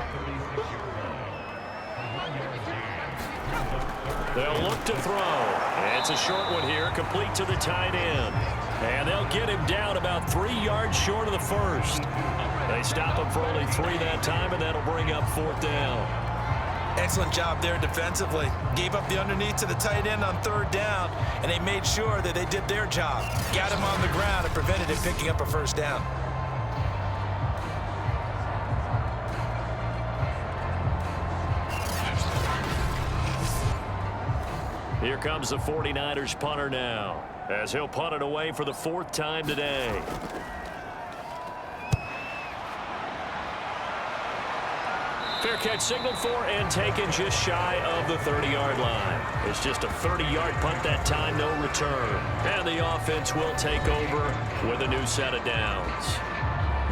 They'll look to throw. And it's a short one here, complete to the tight end. And they'll get him down about 3 yards short of the first. They stop him for only 3 that time, and that'll bring up 4th down. Excellent job there defensively. Gave up the underneath to the tight end on 3rd down, and they made sure that they did their job. Got him on the ground and prevented him picking up a 1st down. Here comes the 49ers punter now, as he'll punt it away for the 4th time today. Fair catch signaled for and taken just shy of the 30-yard line. It's just a 30-yard punt that time, no return. And the offense will take over with a new set of downs.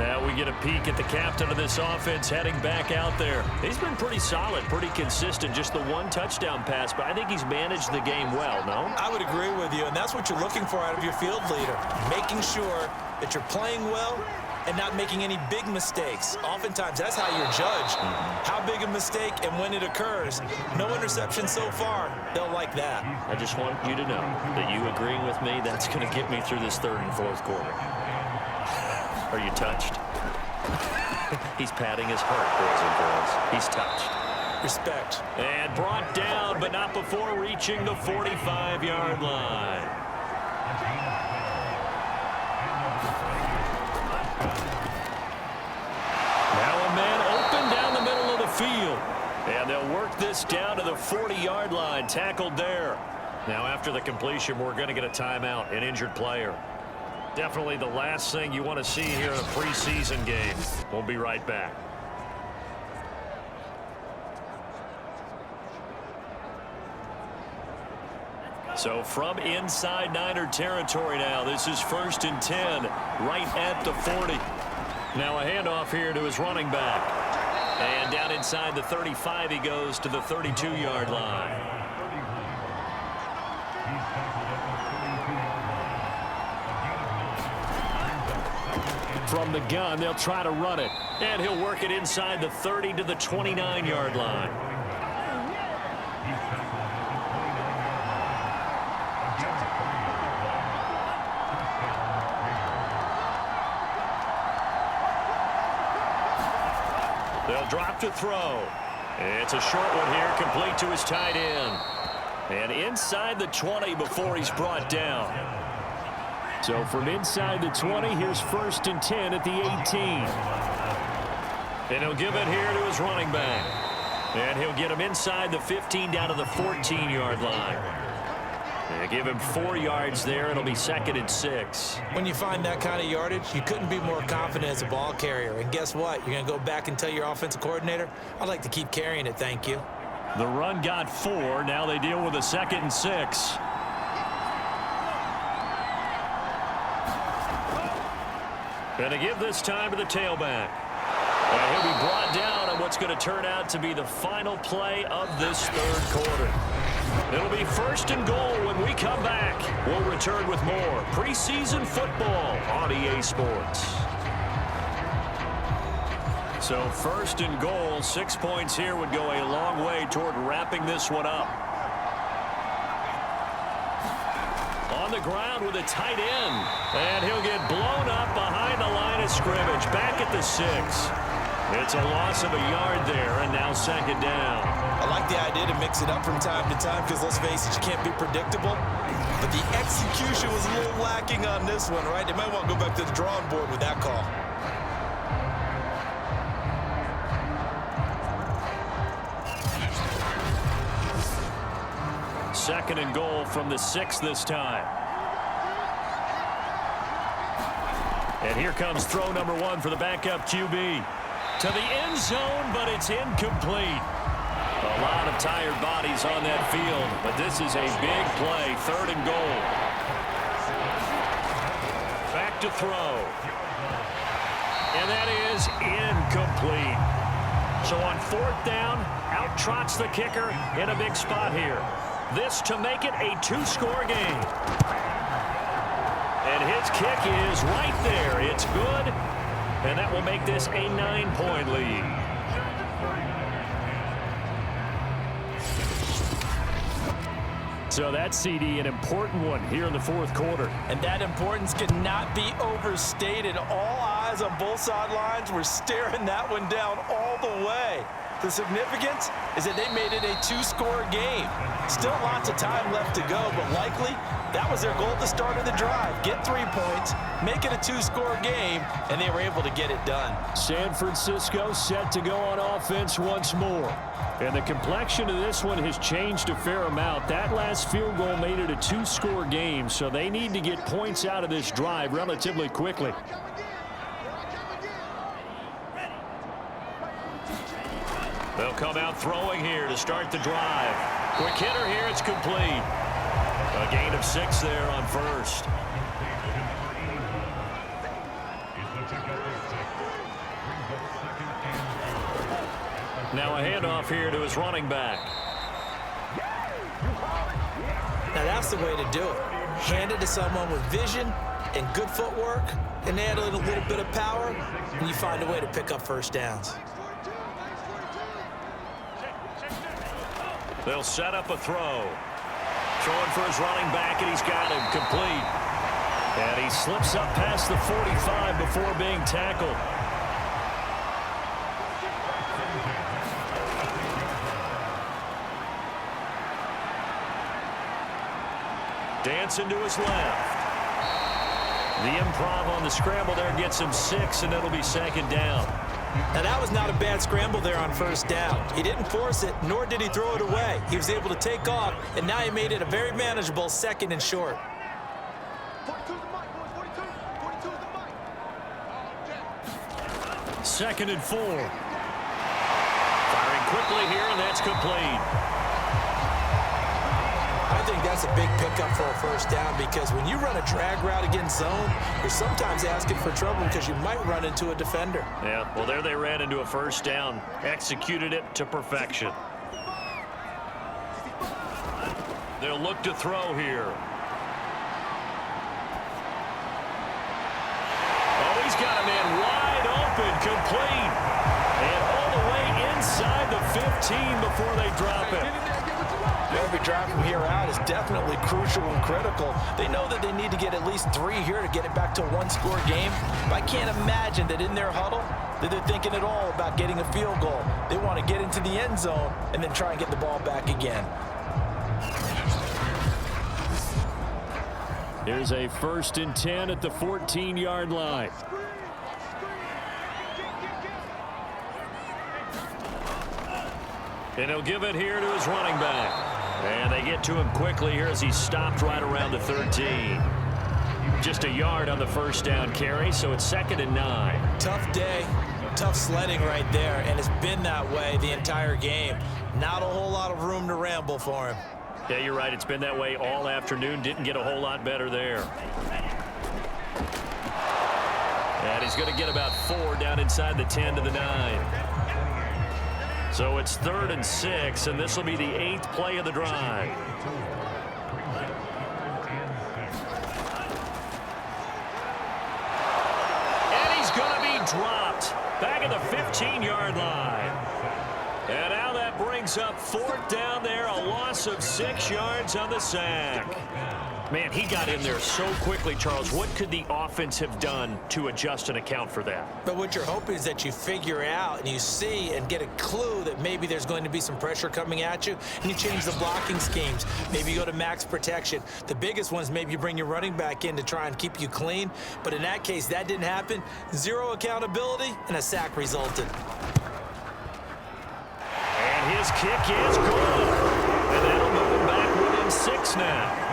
Now we get a peek at the captain of this offense heading back out there. He's been pretty solid, pretty consistent, just the 1 touchdown pass, but I think he's managed the game well, no? I would agree with you, and that's what you're looking for out of your field leader, making sure that you're playing well and not making any big mistakes. Oftentimes, that's how you're judged. How big a mistake and when it occurs. No interception so far. They'll like that. I just want you to know that you agreeing with me, that's going to get me through this 3rd and 4th quarter. Are you touched? He's patting his heart, boys and girls. He's touched. Respect. And brought down, but not before reaching the 45-yard line. Now a man open down the middle of the field. And they'll work this down to the 40-yard line. Tackled there. Now after the completion, we're going to get a timeout, an injured player. Definitely the last thing you want to see here in a preseason game. We'll be right back. So from inside Niner territory now, this is 1st and 10, right at the 40. Now a handoff here to his running back. And down inside the 35, he goes to the 32-yard line. From the gun, they'll try to run it. And he'll work it inside the 30 to the 29-yard line. They'll drop to throw. It's a short one here, complete to his tight end. And inside the 20 before he's brought down. So from inside the 20, here's 1st and 10 at the 18. And he'll give it here to his running back. And he'll get him inside the 15 down to the 14-yard line. And give him 4 yards there. It'll be 2nd and 6. When you find that kind of yardage, you couldn't be more confident as a ball carrier. And guess what? You're going to go back and tell your offensive coordinator, I'd like to keep carrying it, thank you. The run got 4. Now they deal with a 2nd and 6. And to give this time to the tailback. And he'll be brought down on what's going to turn out to be the final play of this 3rd quarter. It'll be 1st and goal when we come back. We'll return with more preseason football on EA Sports. So 1st and goal, 6 points here would go a long way toward wrapping this one up. On the ground with a tight end. And he'll get blown up behind the line of scrimmage. Back at the 6. It's a loss of a yard there, and now 2nd down. I like the idea to mix it up from time to time because, let's face it, you can't be predictable. But the execution was a little lacking on this one, right? They might want to go back to the drawing board with that call. Second and goal from the 6 this time. And here comes throw number 1 for the backup QB. To the end zone, but it's incomplete. A lot of tired bodies on that field, but this is a big play, 3rd and goal. Back to throw. And that is incomplete. So on 4th down, out trots the kicker in a big spot here. This to make it a 2-score game. And his kick is right there. It's good, and that will make this a 9-point lead. So that CD, an important one here in the fourth quarter. And that importance cannot be overstated. All eyes on both sidelines were staring that one down all the way. The significance is that they made it a 2-score game. Still lots of time left to go, but likely that was their goal at the start of the drive. Get 3 points, make it a 2-score game, and they were able to get it done. San Francisco set to go on offense once more. And the complexion of this one has changed a fair amount. That last field goal made it a 2-score game, so they need to get points out of this drive relatively quickly. They'll come out throwing here to start the drive. Quick hitter here, it's complete. A gain of 6 there on first. Now a handoff here to his running back. Now that's the way to do it. Hand it to someone with vision and good footwork, and add a little bit of power, and you find a way to pick up first downs. They'll set up a throw. Throwing for his running back, and he's got him complete. And he slips up past the 45 before being tackled. Dancing to his left. The improv on the scramble there gets him 6, and it'll be second down. Now that was not a bad scramble there on first down. He didn't force it, nor did he throw it away. He was able to take off, and now he made it a very manageable 2nd and short. 2nd and 4. Firing quickly here, and that's complete. I think that's a big pickup for a first down, because when you run a drag route against zone, you're sometimes asking for trouble because you might run into a defender. Yeah, well, there they ran into a first down. Executed it to perfection. They'll look to throw here. Oh, he's got a man wide open, complete. And all the way inside the 15 before they drop it. Every drive from here out is definitely crucial and critical. They know that they need to get at least 3 here to get it back to a 1-score game. But I can't imagine that in their huddle that they're thinking at all about getting a field goal. They want to get into the end zone and then try and get the ball back again. Here's a 1st and 10 at the 14-yard line. And he'll give it here to his running back. And they get to him quickly here as he stopped right around the 13. Just a yard on the first down carry, so it's 2nd and 9. Tough day, tough sledding right there, and it's been that way the entire game. Not a whole lot of room to ramble for him. Yeah, you're right. It's been that way all afternoon. Didn't get a whole lot better there. And he's going to get about 4 down inside the 10 to the 9. So it's 3rd and 6, and this will be the 8th play of the drive. And he's going to be dropped back at the 15-yard line. And now that brings up 4th down there, a loss of 6 yards on the sack. Man, he got in there so quickly, Charles. What could the offense have done to adjust and account for that? But what you're hoping is that you figure out and you see and get a clue that maybe there's going to be some pressure coming at you, and you change the blocking schemes. Maybe you go to max protection. The biggest ones, maybe you bring your running back in to try and keep you clean. But in that case, that didn't happen. 0 accountability, and a sack resulted. And his kick is good. And that'll move him back within 6 now.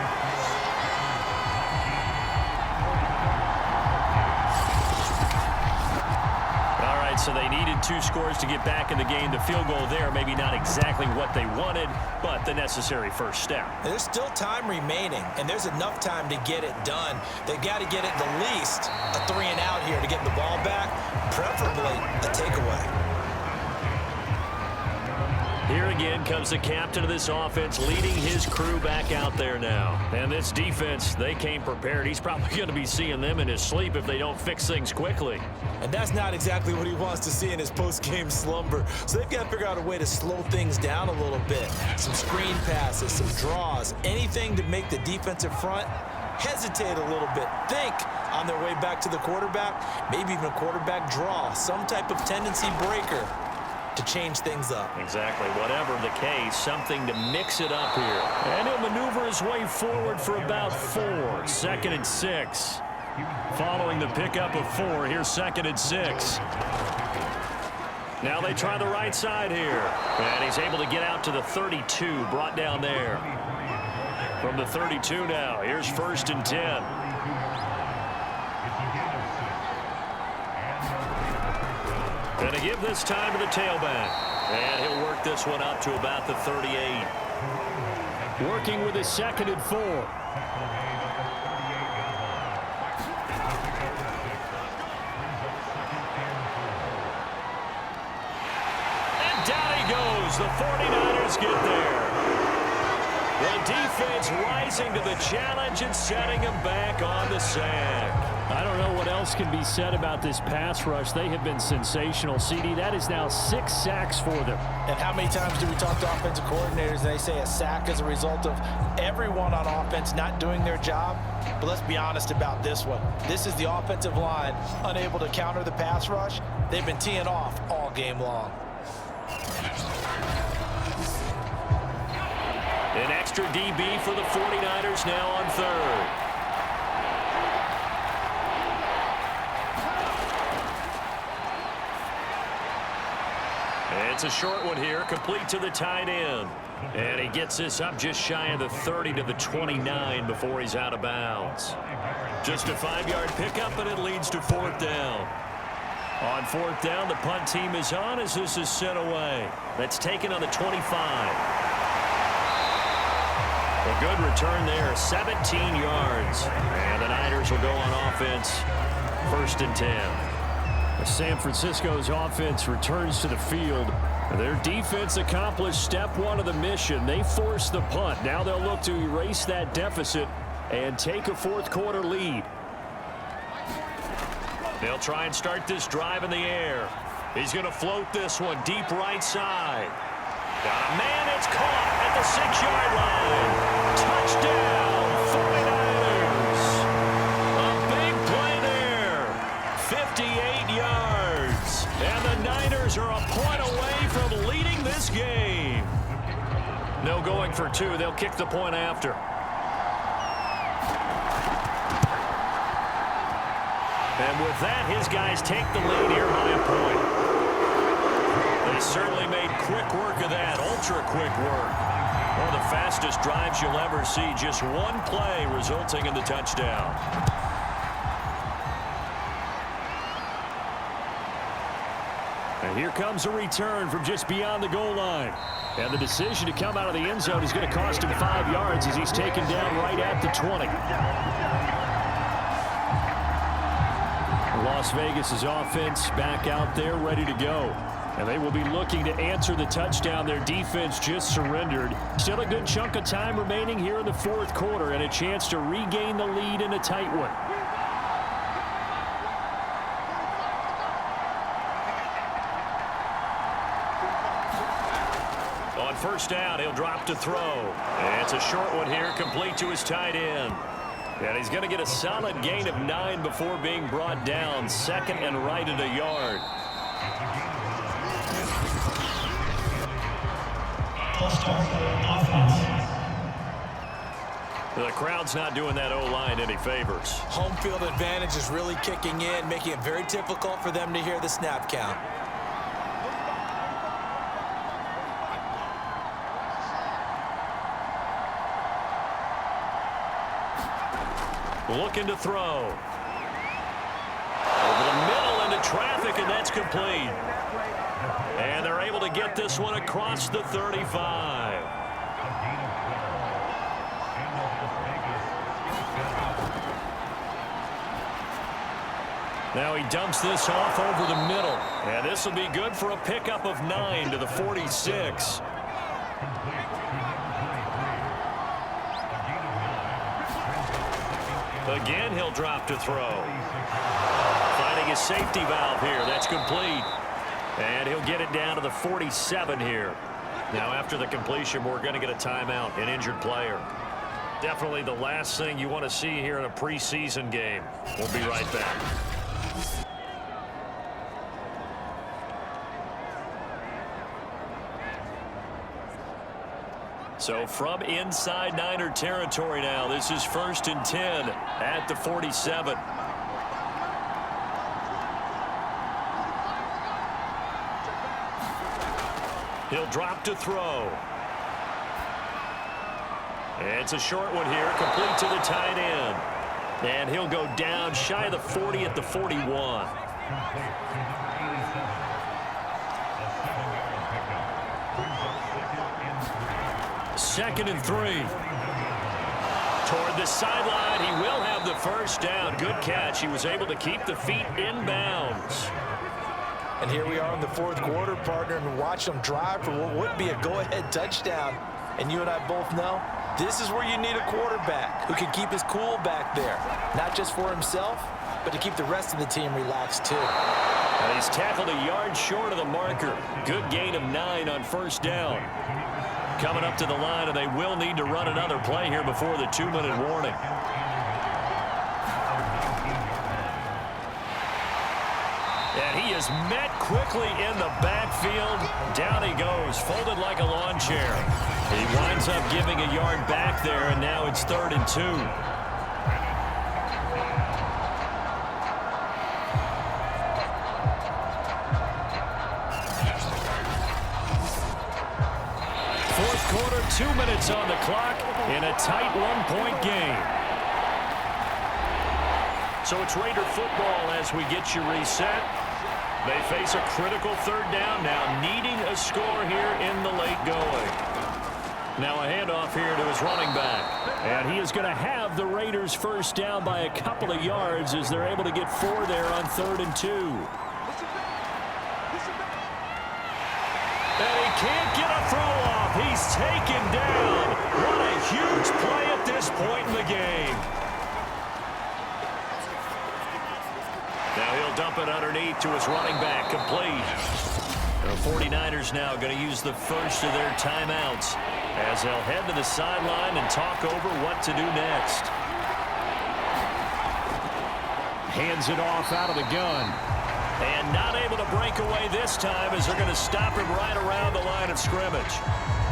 So they needed 2 scores to get back in the game. The field goal there, maybe not exactly what they wanted, but the necessary first step. There's still time remaining, and there's enough time to get it done. They've got to get it the least a 3 and out here to get the ball back, preferably a takeaway. Here again comes the captain of this offense leading his crew back out there now. And this defense, they came prepared. He's probably going to be seeing them in his sleep if they don't fix things quickly. And that's not exactly what he wants to see in his post-game slumber. So they've got to figure out a way to slow things down a little bit. Some screen passes, some draws, anything to make the defensive front hesitate a little bit. Think on their way back to the quarterback, maybe even a quarterback draw, some type of tendency breaker to change things up. Exactly. Whatever the case, something to mix it up here. And he'll maneuver his way forward for about 4. 2nd and 6. Following the pickup of 4, here's 2nd and 6. Now they try the right side here. And he's able to get out to the 32, brought down there. From the 32 now, here's 1st and 10. Going to give this time to the tailback. And he'll work this one up to about the 38. Working with his 2nd and 4. And down he goes. The 49ers get there. The defense rising to the challenge and setting him back on the sack. I don't know what else can be said about this pass rush. They have been sensational. CD, that is now 6 sacks for them. And how many times do we talk to offensive coordinators and they say a sack is a result of everyone on offense not doing their job? But let's be honest about this one. This is the offensive line unable to counter the pass rush. They've been teeing off all game long. An extra DB for the 49ers now on 3rd. It's a short one here, complete to the tight end. And he gets this up just shy of the 30 to the 29 before he's out of bounds. Just a 5-yard pickup, and it leads to 4th down. On 4th down, the punt team is on as this is sent away. That's taken on the 25. A good return there, 17 yards. And the Niners will go on offense, 1st and 10. San Francisco's offense returns to the field. Their defense accomplished step 1 of the mission. They forced the punt. Now they'll look to erase that deficit and take a 4th quarter lead. They'll try and start this drive in the air. He's going to float this one deep right side. Got a man, it's caught at the 6-yard line. Touchdown, 49ers. A big play there. 58 yards. And the Niners are a point away from leading this game. No going for 2. They'll kick the point after. And with that, his guys take the lead here by a point. They certainly made quick work of that, ultra-quick work. One of the fastest drives you'll ever see, just one play resulting in the touchdown. And here comes a return from just beyond the goal line. And the decision to come out of the end zone is going to cost him 5 yards as he's taken down right at the 20. Las Vegas's offense back out there ready to go. And they will be looking to answer the touchdown their defense just surrendered. Still a good chunk of time remaining here in the 4th quarter and a chance to regain the lead in a tight one. On 1st down, he'll drop to throw. And it's a short one here, complete to his tight end. And he's going to get a solid gain of 9 before being brought down. 2nd and right at a yard. The crowd's not doing that O-line any favors. Home field advantage is really kicking in, making it very difficult for them to hear the snap count. Looking to throw. Over the middle into traffic, and that's complete. And they're able to get this one across the 35. Now he dumps this off over the middle. And this will be good for a pickup of 9 to the 46. Again, he'll drop to throw. Finding his safety valve here. That's complete. And he'll get it down to the 47 here. Now, after the completion, we're going to get a timeout, an injured player. Definitely the last thing you want to see here in a preseason game. We'll be right back. So from inside Niner territory now, this is 1st and 10 at the 47. He'll drop to throw. It's a short one here, complete to the tight end. And he'll go down shy of the 40 at the 41. 2nd and 3. Toward the sideline, he will have the first down. Good catch. He was able to keep the feet in bounds. And here we are in the 4th quarter, partner, and watch them drive for what would be a go-ahead touchdown. And you and I both know this is where you need a quarterback who can keep his cool back there, not just for himself, but to keep the rest of the team relaxed too. And he's tackled a yard short of the marker. Good gain of 9 on 1st down. Coming up to the line, and they will need to run another play here before the 2-minute warning. And he is met quickly in the backfield. Down he goes, folded like a lawn chair. He winds up giving a yard back there, and now it's 3rd and 2. Quarter, 2 minutes on the clock in a tight 1-point game. So it's Raider football as we get you reset. They face a critical 3rd down now, needing a score here in the late going. Now a handoff here to his running back. And he is going to have the Raiders first down by a couple of yards as they're able to get 4 there on 3rd and 2. And he can't get a throw off. He's taken down. What a huge play at this point in the game. Now he'll dump it underneath to his running back, complete. The 49ers now going to use the first of their timeouts as they'll head to the sideline and talk over what to do next. Hands it off out of the gun. And not able to break away this time as they're going to stop him right around the line of scrimmage.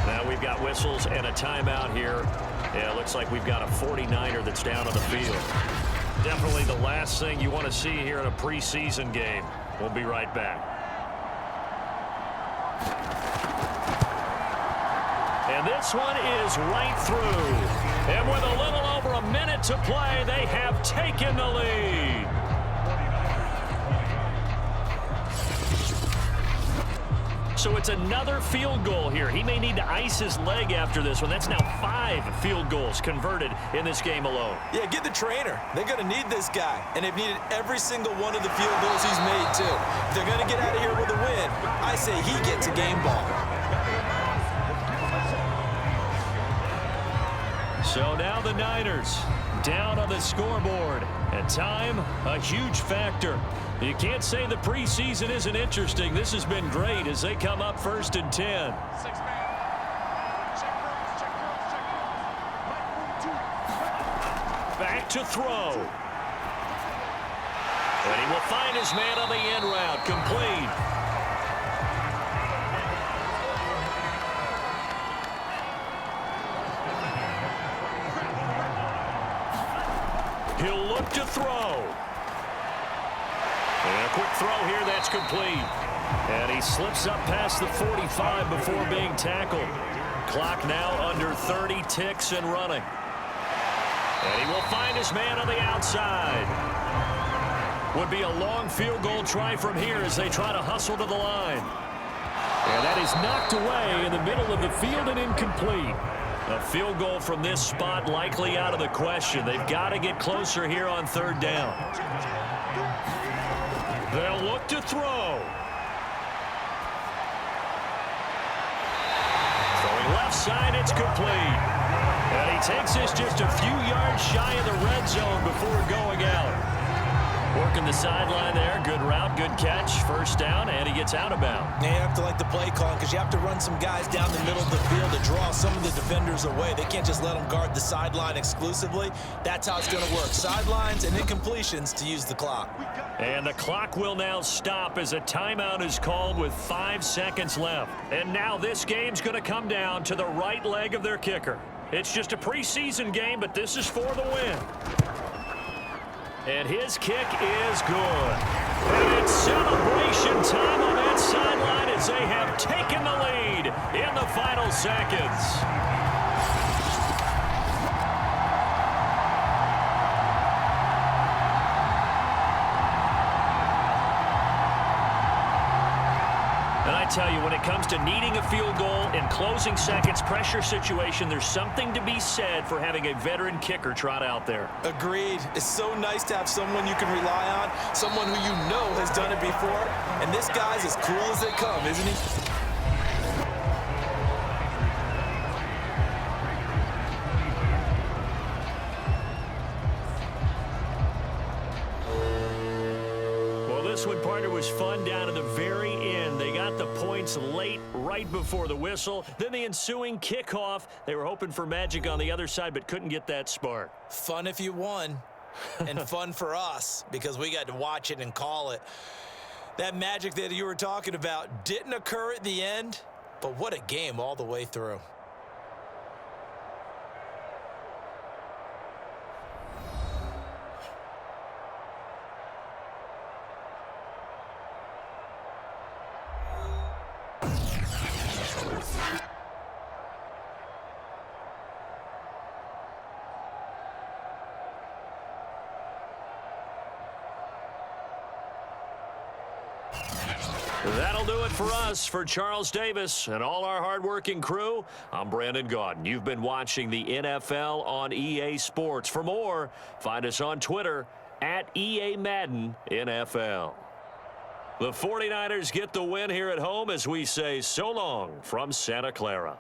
Now we've got whistles and a timeout here. Yeah, it looks like we've got a 49er that's down on the field. Definitely the last thing you want to see here in a preseason game. We'll be right back. And this one is right through. And with a little over a minute to play, they have taken the lead. So it's another field goal here. He may need to ice his leg after this one. That's now 5 field goals converted in this game alone. Yeah, get the trainer. They're going to need this guy. And they've needed every single one of the field goals he's made, too. If they're going to get out of here with a win, I say he gets a game ball. So now the Niners down on the scoreboard. And time, a huge factor. You can't say the preseason isn't interesting. This has been great as they come up 1st and 10. Back to throw. And he will find his man on the end route, complete. He'll look to throw. And a quick throw here, that's complete. And he slips up past the 45 before being tackled. Clock now under 30 ticks and running. And he will find his man on the outside. Would be a long field goal try from here as they try to hustle to the line. And that is knocked away in the middle of the field and incomplete. A field goal from this spot likely out of the question. They've got to get closer here on 3rd down. They'll look to throw. Throwing outside. It's complete. And he takes this just a few yards shy of the red zone before going out. Working the sideline there. Good route, good catch. First down, and he gets out of bounds. Yeah, you have to like the play calling because you have to run some guys down the middle of the field to draw some of the defenders away. They can't just let them guard the sideline exclusively. That's how it's going to work. Sidelines and incompletions to use the clock. And the clock will now stop as a timeout is called with 5 seconds left. And now this game's going to come down to the right leg of their kicker. It's just a preseason game, but this is for the win. And his kick is good. And it's celebration time on that sideline as they have taken the lead in the final seconds. And I tell you, when it comes to needing a field goal in closing seconds pressure situation, there's something to be said for having a veteran kicker trot out there. Agreed. It's so nice to have someone you can rely on, someone who you know has done it before. And this guy's as cool as they come, isn't he? This one, partner, was fun down to the very end. They got the points late, right before the whistle. Then the ensuing kickoff. They were hoping for magic on the other side, but couldn't get that spark. Fun if you won, and fun for us because we got to watch it and call it. That magic that you were talking about didn't occur at the end, but what a game all the way through. That'll do it for us. For Charles Davis and all our hardworking crew, I'm Brandon Gaudin. You've been watching the NFL on EA Sports. For more, find us on Twitter at EA Madden NFL. The 49ers get the win here at home as we say so long from Santa Clara.